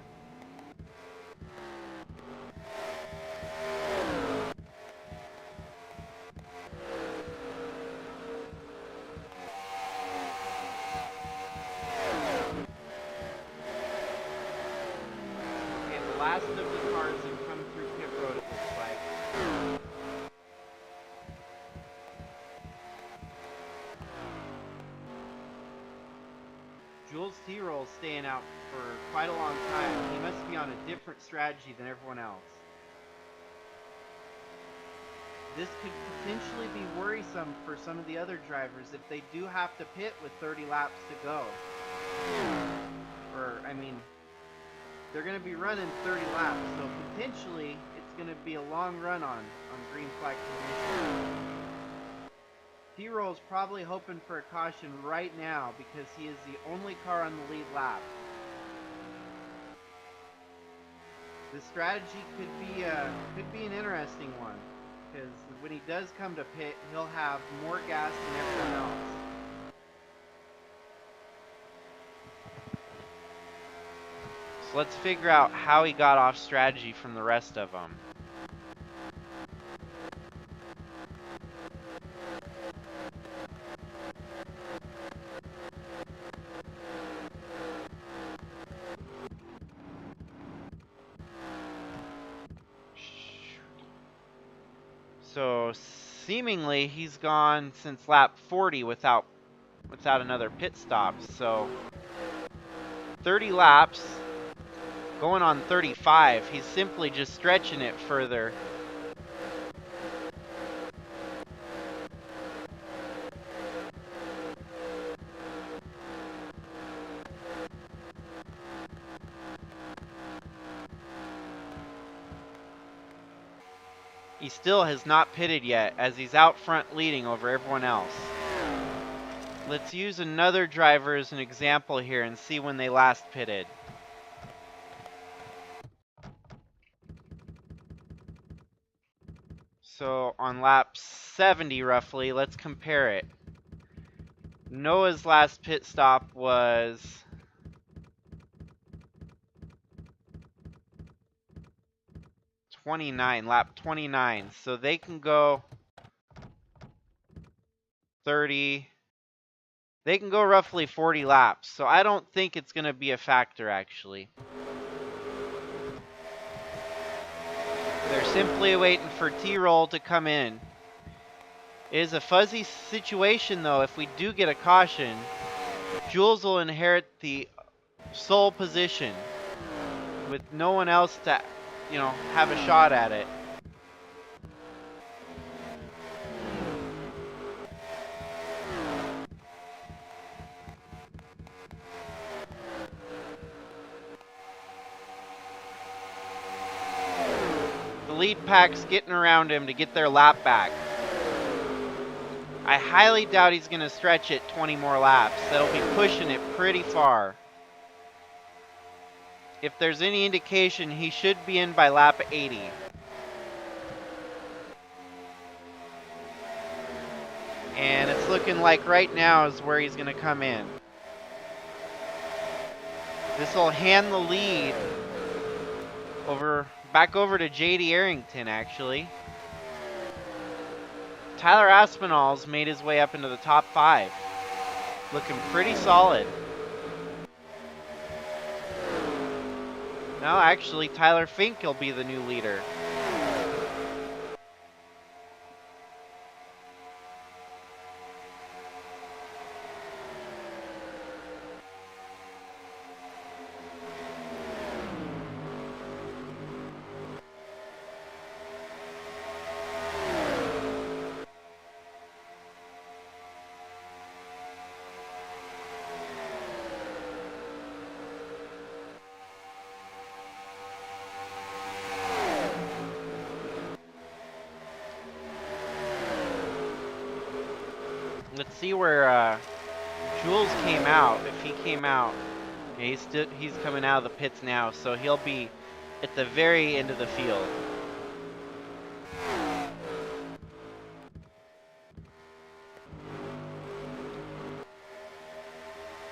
Speaker 1: Okay, the last of the cars have come through pit road, it looks like. Jules T-Roll staying out for quite a long time. He must be on a different strategy than everyone else. This could potentially be worrisome for some of the other drivers if they do have to pit with 30 laps to go. Or, I mean, they're going to be running 30 laps, so potentially it's going to be a long run on green flag conditions. T-Roll's probably hoping for a caution right now because he is the only car on the lead lap. This strategy could be an interesting one, because when he does come to pit, he'll have more gas than everyone else. So let's figure out how he got off strategy from the rest of them. So seemingly he's gone since lap 40 without another pit stop. So 30 laps, going on 35. He's simply just stretching it further. He still has not pitted yet, as he's out front leading over everyone else. Let's use another driver as an example here and see when they last pitted. So on lap 70 roughly, let's compare it. Noah's last pit stop was 29, lap 29. So they can go 30. They can go roughly 40 laps. So I don't think it's going to be a factor, actually. They're simply waiting for T-Roll to come in. It is a fuzzy situation, though. If we do get a caution, Jules will inherit the sole position with no one else to, have a shot at it. The lead pack's getting around him to get their lap back. I highly doubt he's going to stretch it 20 more laps. That'll be pushing it pretty far. If there's any indication, he should be in by lap 80. And it's looking like right now is where he's going to come in. This will hand the lead back over to JD Arrington, actually. Tyler Aspinall's made his way up into the top 5. Looking pretty solid. No, actually, Tyler Fink will be the new leader. Let's see where Jules came out. If he came out, yeah, he's coming out of the pits now, so he'll be at the very end of the field.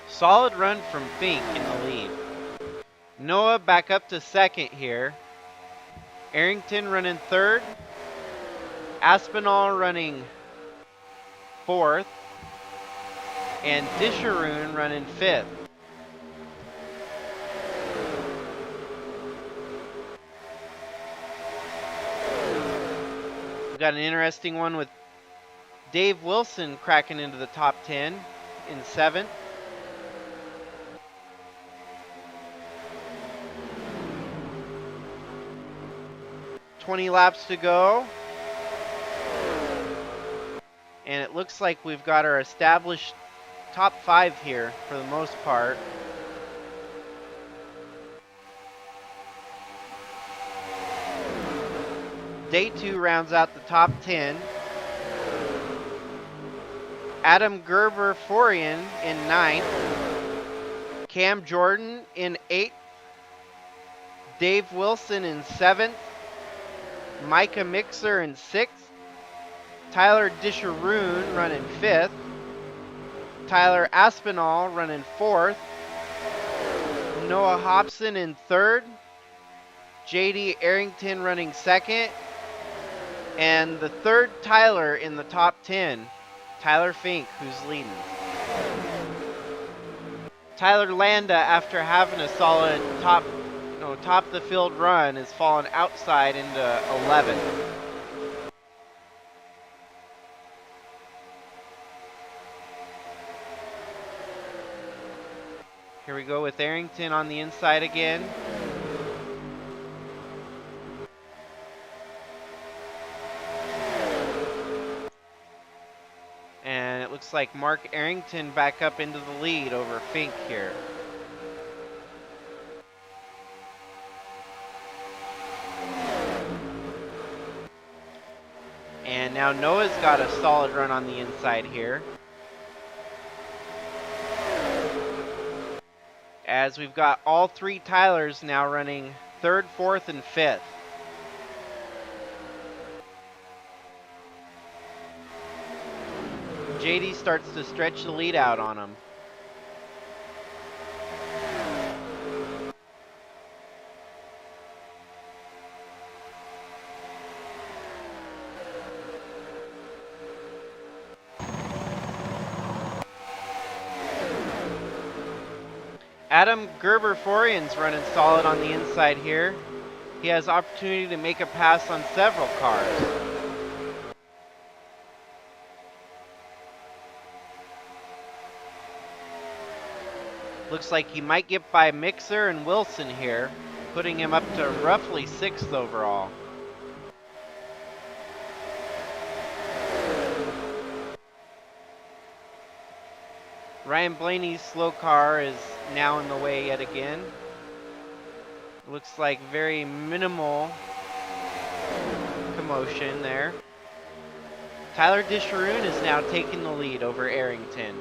Speaker 1: Solid run from Fink in the lead. Noah back up to second here. Arrington running third. Aspinall running fourth. And Disharoon running fifth. We've got an interesting one with Dave Wilson cracking into the top 10 in seventh. $20 laps to go. And it looks like we've got our established top 5 here for the most part. Day 2 rounds out the top 10. Adam Gerber-Forian in 9th. Cam Jordan in 8th. Dave Wilson in 7th. Micah Mixer in 6th. Tyler Disharoon running 5th. Tyler Aspinall running 4th. Noah Hobson in 3rd. JD Arrington running 2nd. And the third Tyler in the top 10, Tyler Fink, who's leading. Tyler Landa, after having a solid top of the field run, has fallen outside into 11th. Here we go with Arrington on the inside again. And it looks like Mark Arrington back up into the lead over Fink here. And now Noah's got a solid run on the inside here. As we've got all 3 Tylers now running 3rd, 4th, and 5th. JD starts to stretch the lead out on him. Adam Gerber-Forian's running solid on the inside here. He has opportunity to make a pass on several cars. Looks like he might get by Mixer and Wilson here, putting him up to roughly 6th overall. Ryan Blaney's slow car is now in the way yet again. Looks like very minimal commotion there. Tyler Disharoon is now taking the lead over Arrington.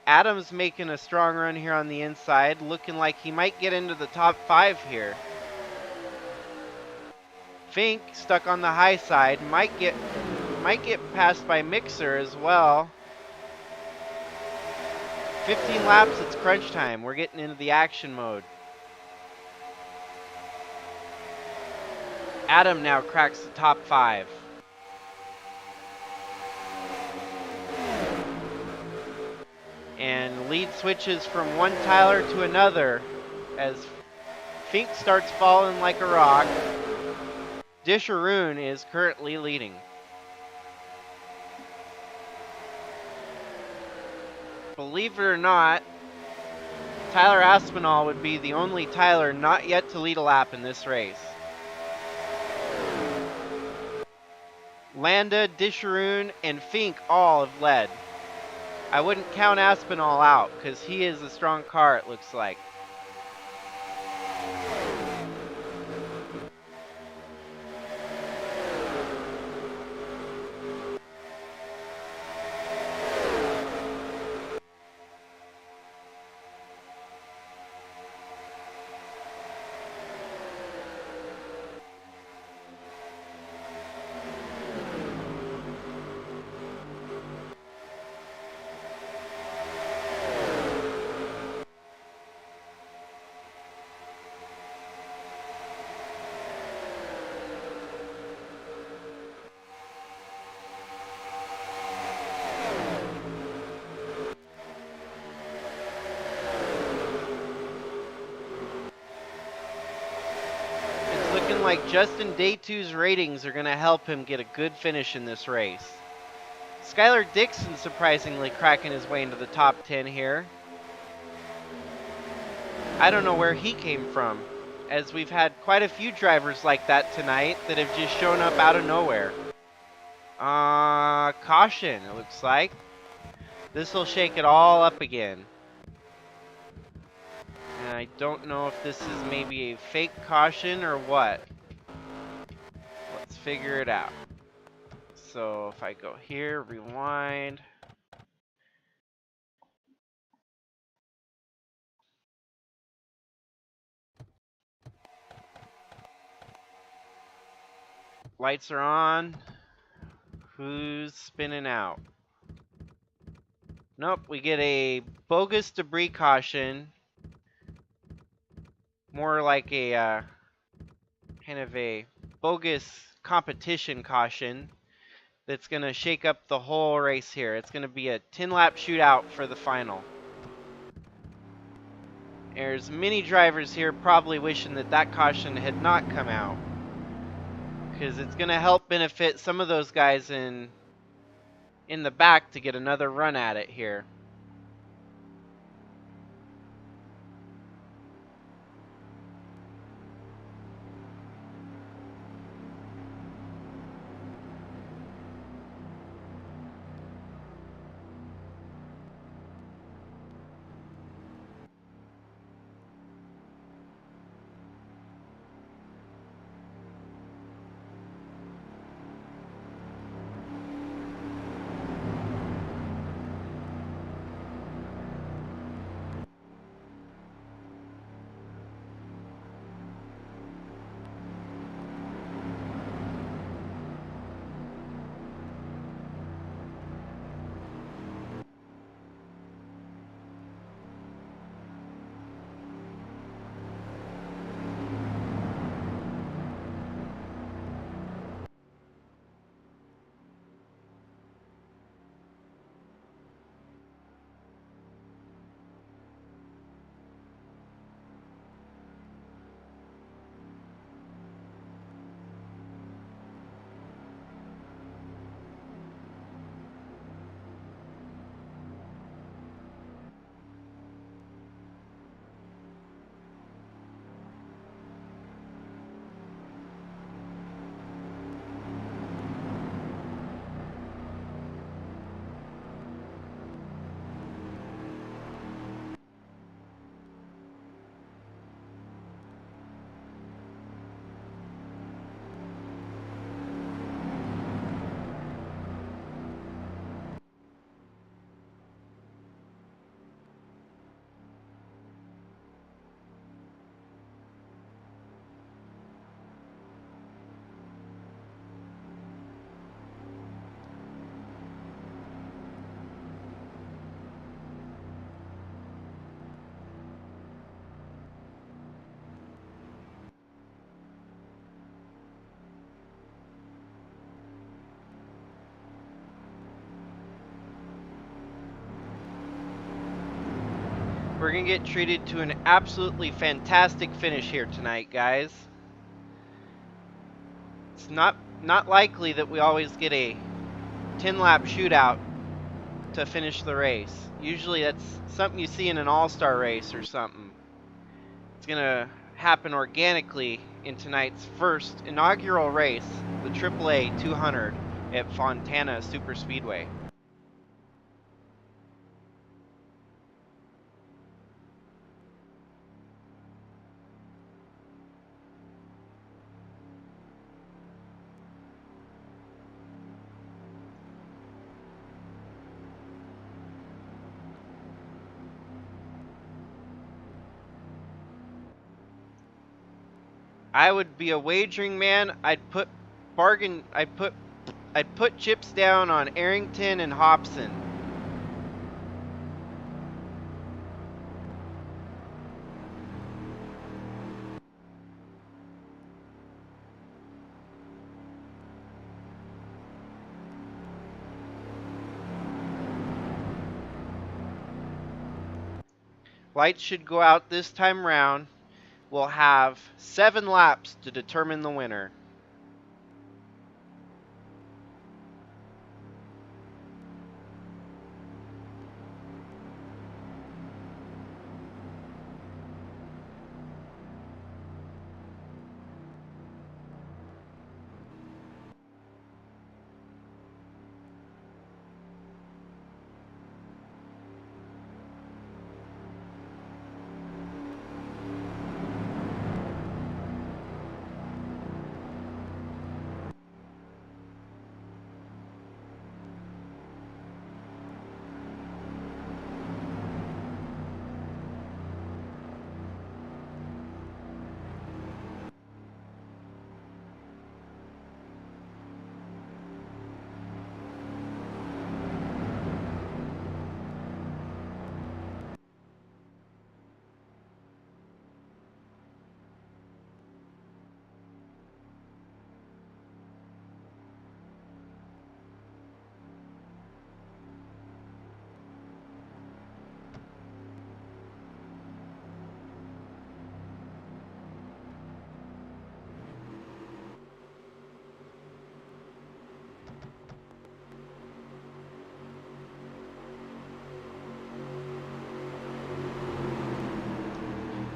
Speaker 1: Adams making a strong run here on the inside, looking like he might get into the top 5 here. Fink stuck on the high side, might get passed by Mixer as well. 15 laps, it's crunch time. We're getting into the action mode. Adam now cracks the top 5. And lead switches from one Tyler to another as Fink starts falling like a rock. Disharoon is currently leading. Believe it or not, Tyler Aspinall would be the only Tyler not yet to lead a lap in this race. Landa, Disharoon, and Fink all have led. I wouldn't count Aspinall out because he is a strong car, it looks like. Like Justin Day 2's ratings are going to help him get a good finish in this race. Skylar Dixon surprisingly cracking his way into the top 10 here. I don't know where he came from, as we've had quite a few drivers like that tonight that have just shown up out of nowhere. Caution, it looks like. This will shake it all up again. And I don't know if this is maybe a fake caution or what. Let's figure it out. So if I go here, rewind. Lights are on. Who's spinning out? Nope, we get a bogus debris caution. More like a kind of a bogus competition caution that's going to shake up the whole race here. It's going to be a 10-lap shootout for the final. There's many drivers here probably wishing that that caution had not come out, because it's going to help benefit some of those guys in the back to get another run at it here. We're going to get treated to an absolutely fantastic finish here tonight, guys. It's not likely that we always get a 10-lap shootout to finish the race. Usually that's something you see in an all-star race or something. It's going to happen organically in tonight's first inaugural race, the AAA 200 at Fontana Superspeedway. I would be a wagering man. I'd put chips down on Arrington and Hobson. Lights should go out this time round. We'll have 7 laps to determine the winner.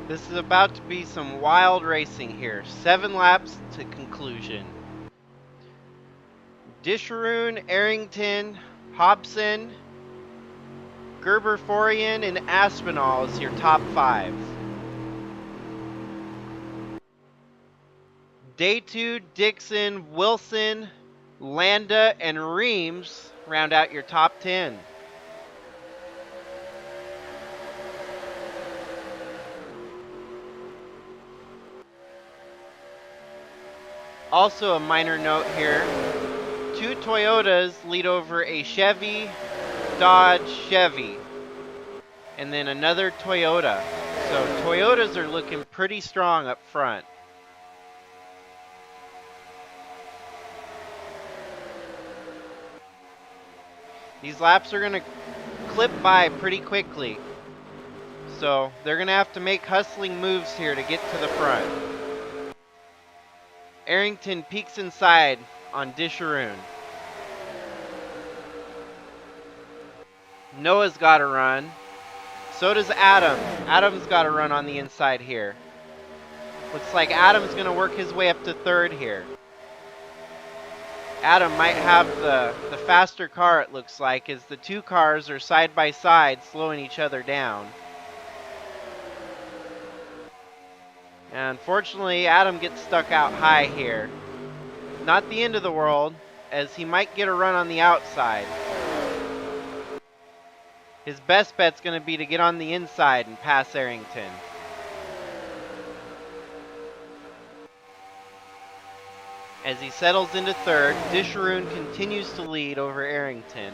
Speaker 1: This is about to be some wild racing here. 7 laps to conclusion. Buschhhhh, Arrington, Hobson, Gerber, Forian, and Aspinall is your top 5. Day 2, Dixon, Wilson, Landa, and Reams round out your top 10. Also a minor note here, 2 Toyotas lead over a Chevy, Dodge, Chevy, and then another Toyota. So Toyotas are looking pretty strong up front. These laps are going to clip by pretty quickly. So they're going to have to make hustling moves here to get to the front. Arrington peeks inside on Buschhhhh. Noah's got to run. So does Adam. Adam's got to run on the inside here. Looks like Adam's going to work his way up to 3rd here. Adam might have the faster car, it looks like, as the 2 cars are side by side slowing each other down. And unfortunately, Adam gets stuck out high here. Not the end of the world, as he might get a run on the outside. His best bet's going to be to get on the inside and pass Arrington. As he settles into 3rd, Buschhhhh continues to lead over Arrington.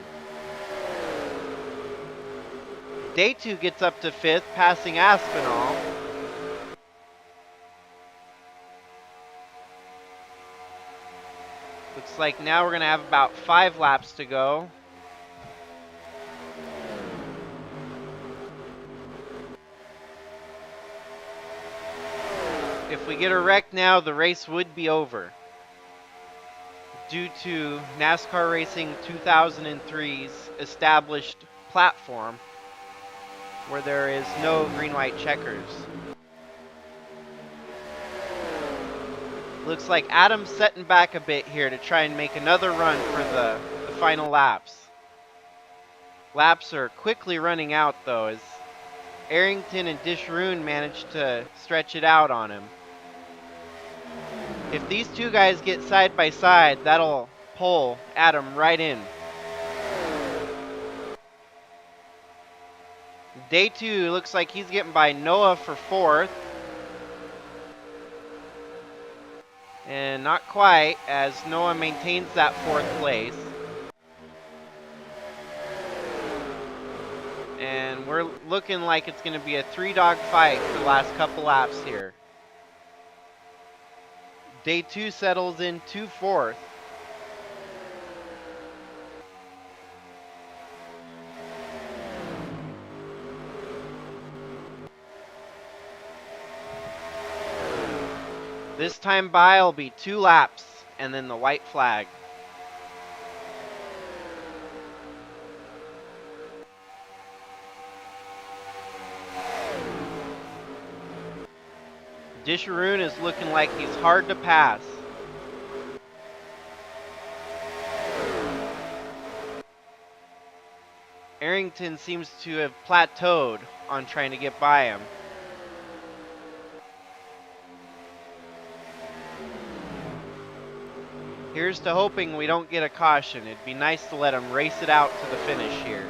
Speaker 1: Day 2 gets up to 5th, passing Aspinall. Looks like now we're going to have about 5 laps to go. If we get a wreck now, the race would be over. Due to NASCAR Racing 2003's established platform where there is no green-white checkers. Looks like Adam's setting back a bit here to try and make another run for the final laps. Laps are quickly running out though, as Arrington and Buschhhhh managed to stretch it out on him. If these two guys get side by side, that'll pull Adam right in. Day 2 looks like he's getting by Noah for 4th. And not quite, as Noah maintains that 4th place. And we're looking like it's going to be a 3-dog fight for the last couple laps here. Day 2 settles in 4th. This time by will be 2 laps and then the white flag. Buschhhhh is looking like he's hard to pass. Arrington seems to have plateaued on trying to get by him. Here's to hoping we don't get a caution. It'd be nice to let him race it out to the finish here.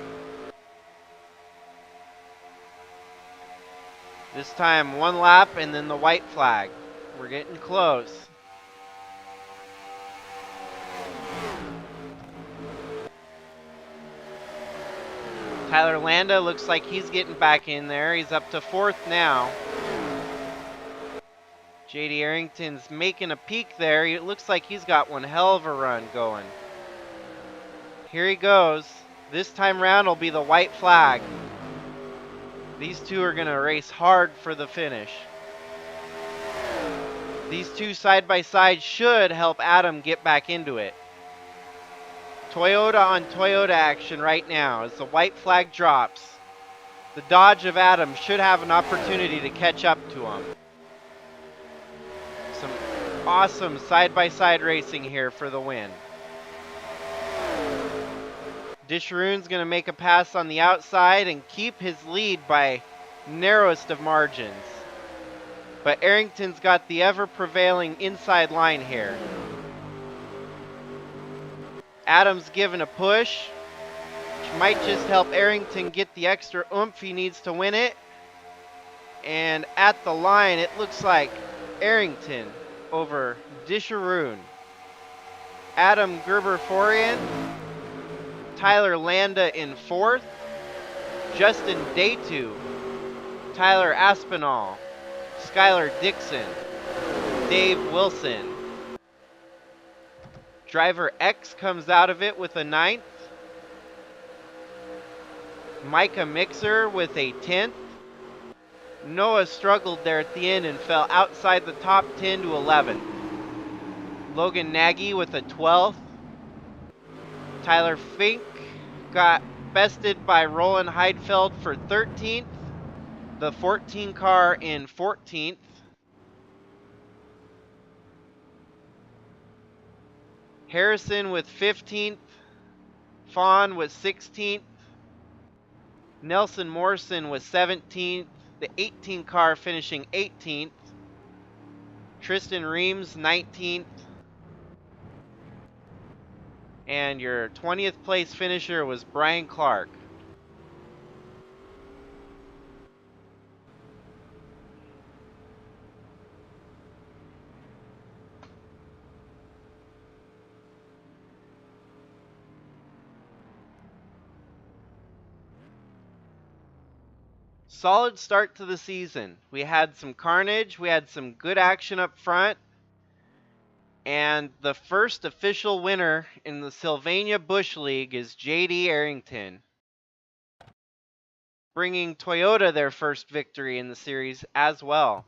Speaker 1: This time 1 lap and then the white flag. We're getting close. Tyler Landa looks like he's getting back in there. He's up to 4th now. JD Arrington's making a peek there. It looks like he's got one hell of a run going. Here he goes. This time round will be the white flag. These two are going to race hard for the finish. These two side by side should help Adam get back into it. Toyota on Toyota action right now as the white flag drops. The Dodge of Adam should have an opportunity to catch up to him. Some awesome side-by-side racing here for the win. Buschhhh's going to make a pass on the outside and keep his lead by narrowest of margins. But Arrington's got the ever-prevailing inside line here. Adam's given a push, which might just help Arrington get the extra oomph he needs to win it. And at the line, it looks like Arrington over Buschhhhh. Adam Gerber-Forian, Tyler Landa in 4th, Justin Day2, Tyler Aspinall, Skylar Dixon, Dave Wilson. Driver X comes out of it with a 9th. Micah Mixer with a 10th. Noah struggled there at the end and fell outside the top 10 to 11th. Logan Nagy with a 12th. Tyler Fink got bested by Roland Heidfeld for 13th. The 14 car in 14th. Harrison with 15th. Fawn with 16th. Nelson Morrison was 17th. The 18 car finishing 18th. Tristan Reams 19th. And your 20th place finisher was Brian Clark. Solid start to the season. We had some carnage, we had some good action up front, and the first official winner in the Sylvania Busch League is JD Arrington, bringing Toyota their first victory in the series as well.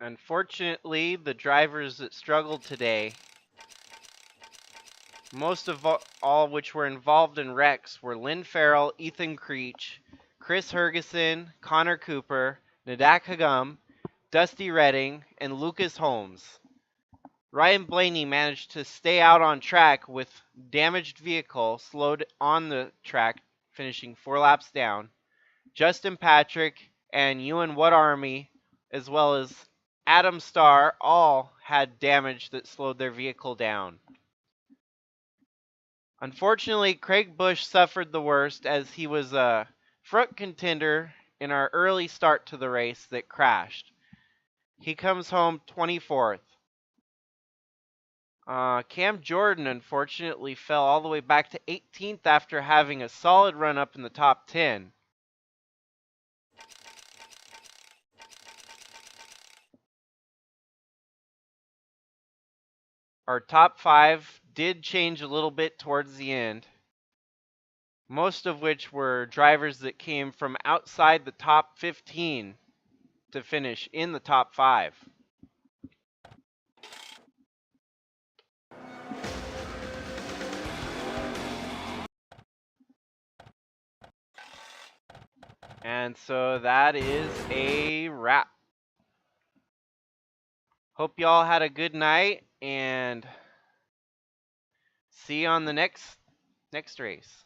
Speaker 1: Unfortunately, the drivers that struggled today, most of all which were involved in wrecks, were Lynn Farrell, Ethan Creech, Chris Hergeson, Connor Cooper, Nadak Hagum, Dusty Redding, and Lucas Holmes. Ryan Blaney managed to stay out on track with damaged vehicle, slowed on the track, finishing 4 laps down. Justin Patrick and Ewan What Army, as well as Adam Starr, all had damage that slowed their vehicle down. Unfortunately, Craig Busch suffered the worst as he was a front contender in our early start to the race that crashed. He comes home 24th. Cam Jordan unfortunately fell all the way back to 18th after having a solid run up in the top 10. Our top 5 did change a little bit towards the end, most of which were drivers that came from outside the top 15 to finish in the top 5. And so that is a wrap. Hope y'all had a good night and see you on the next race.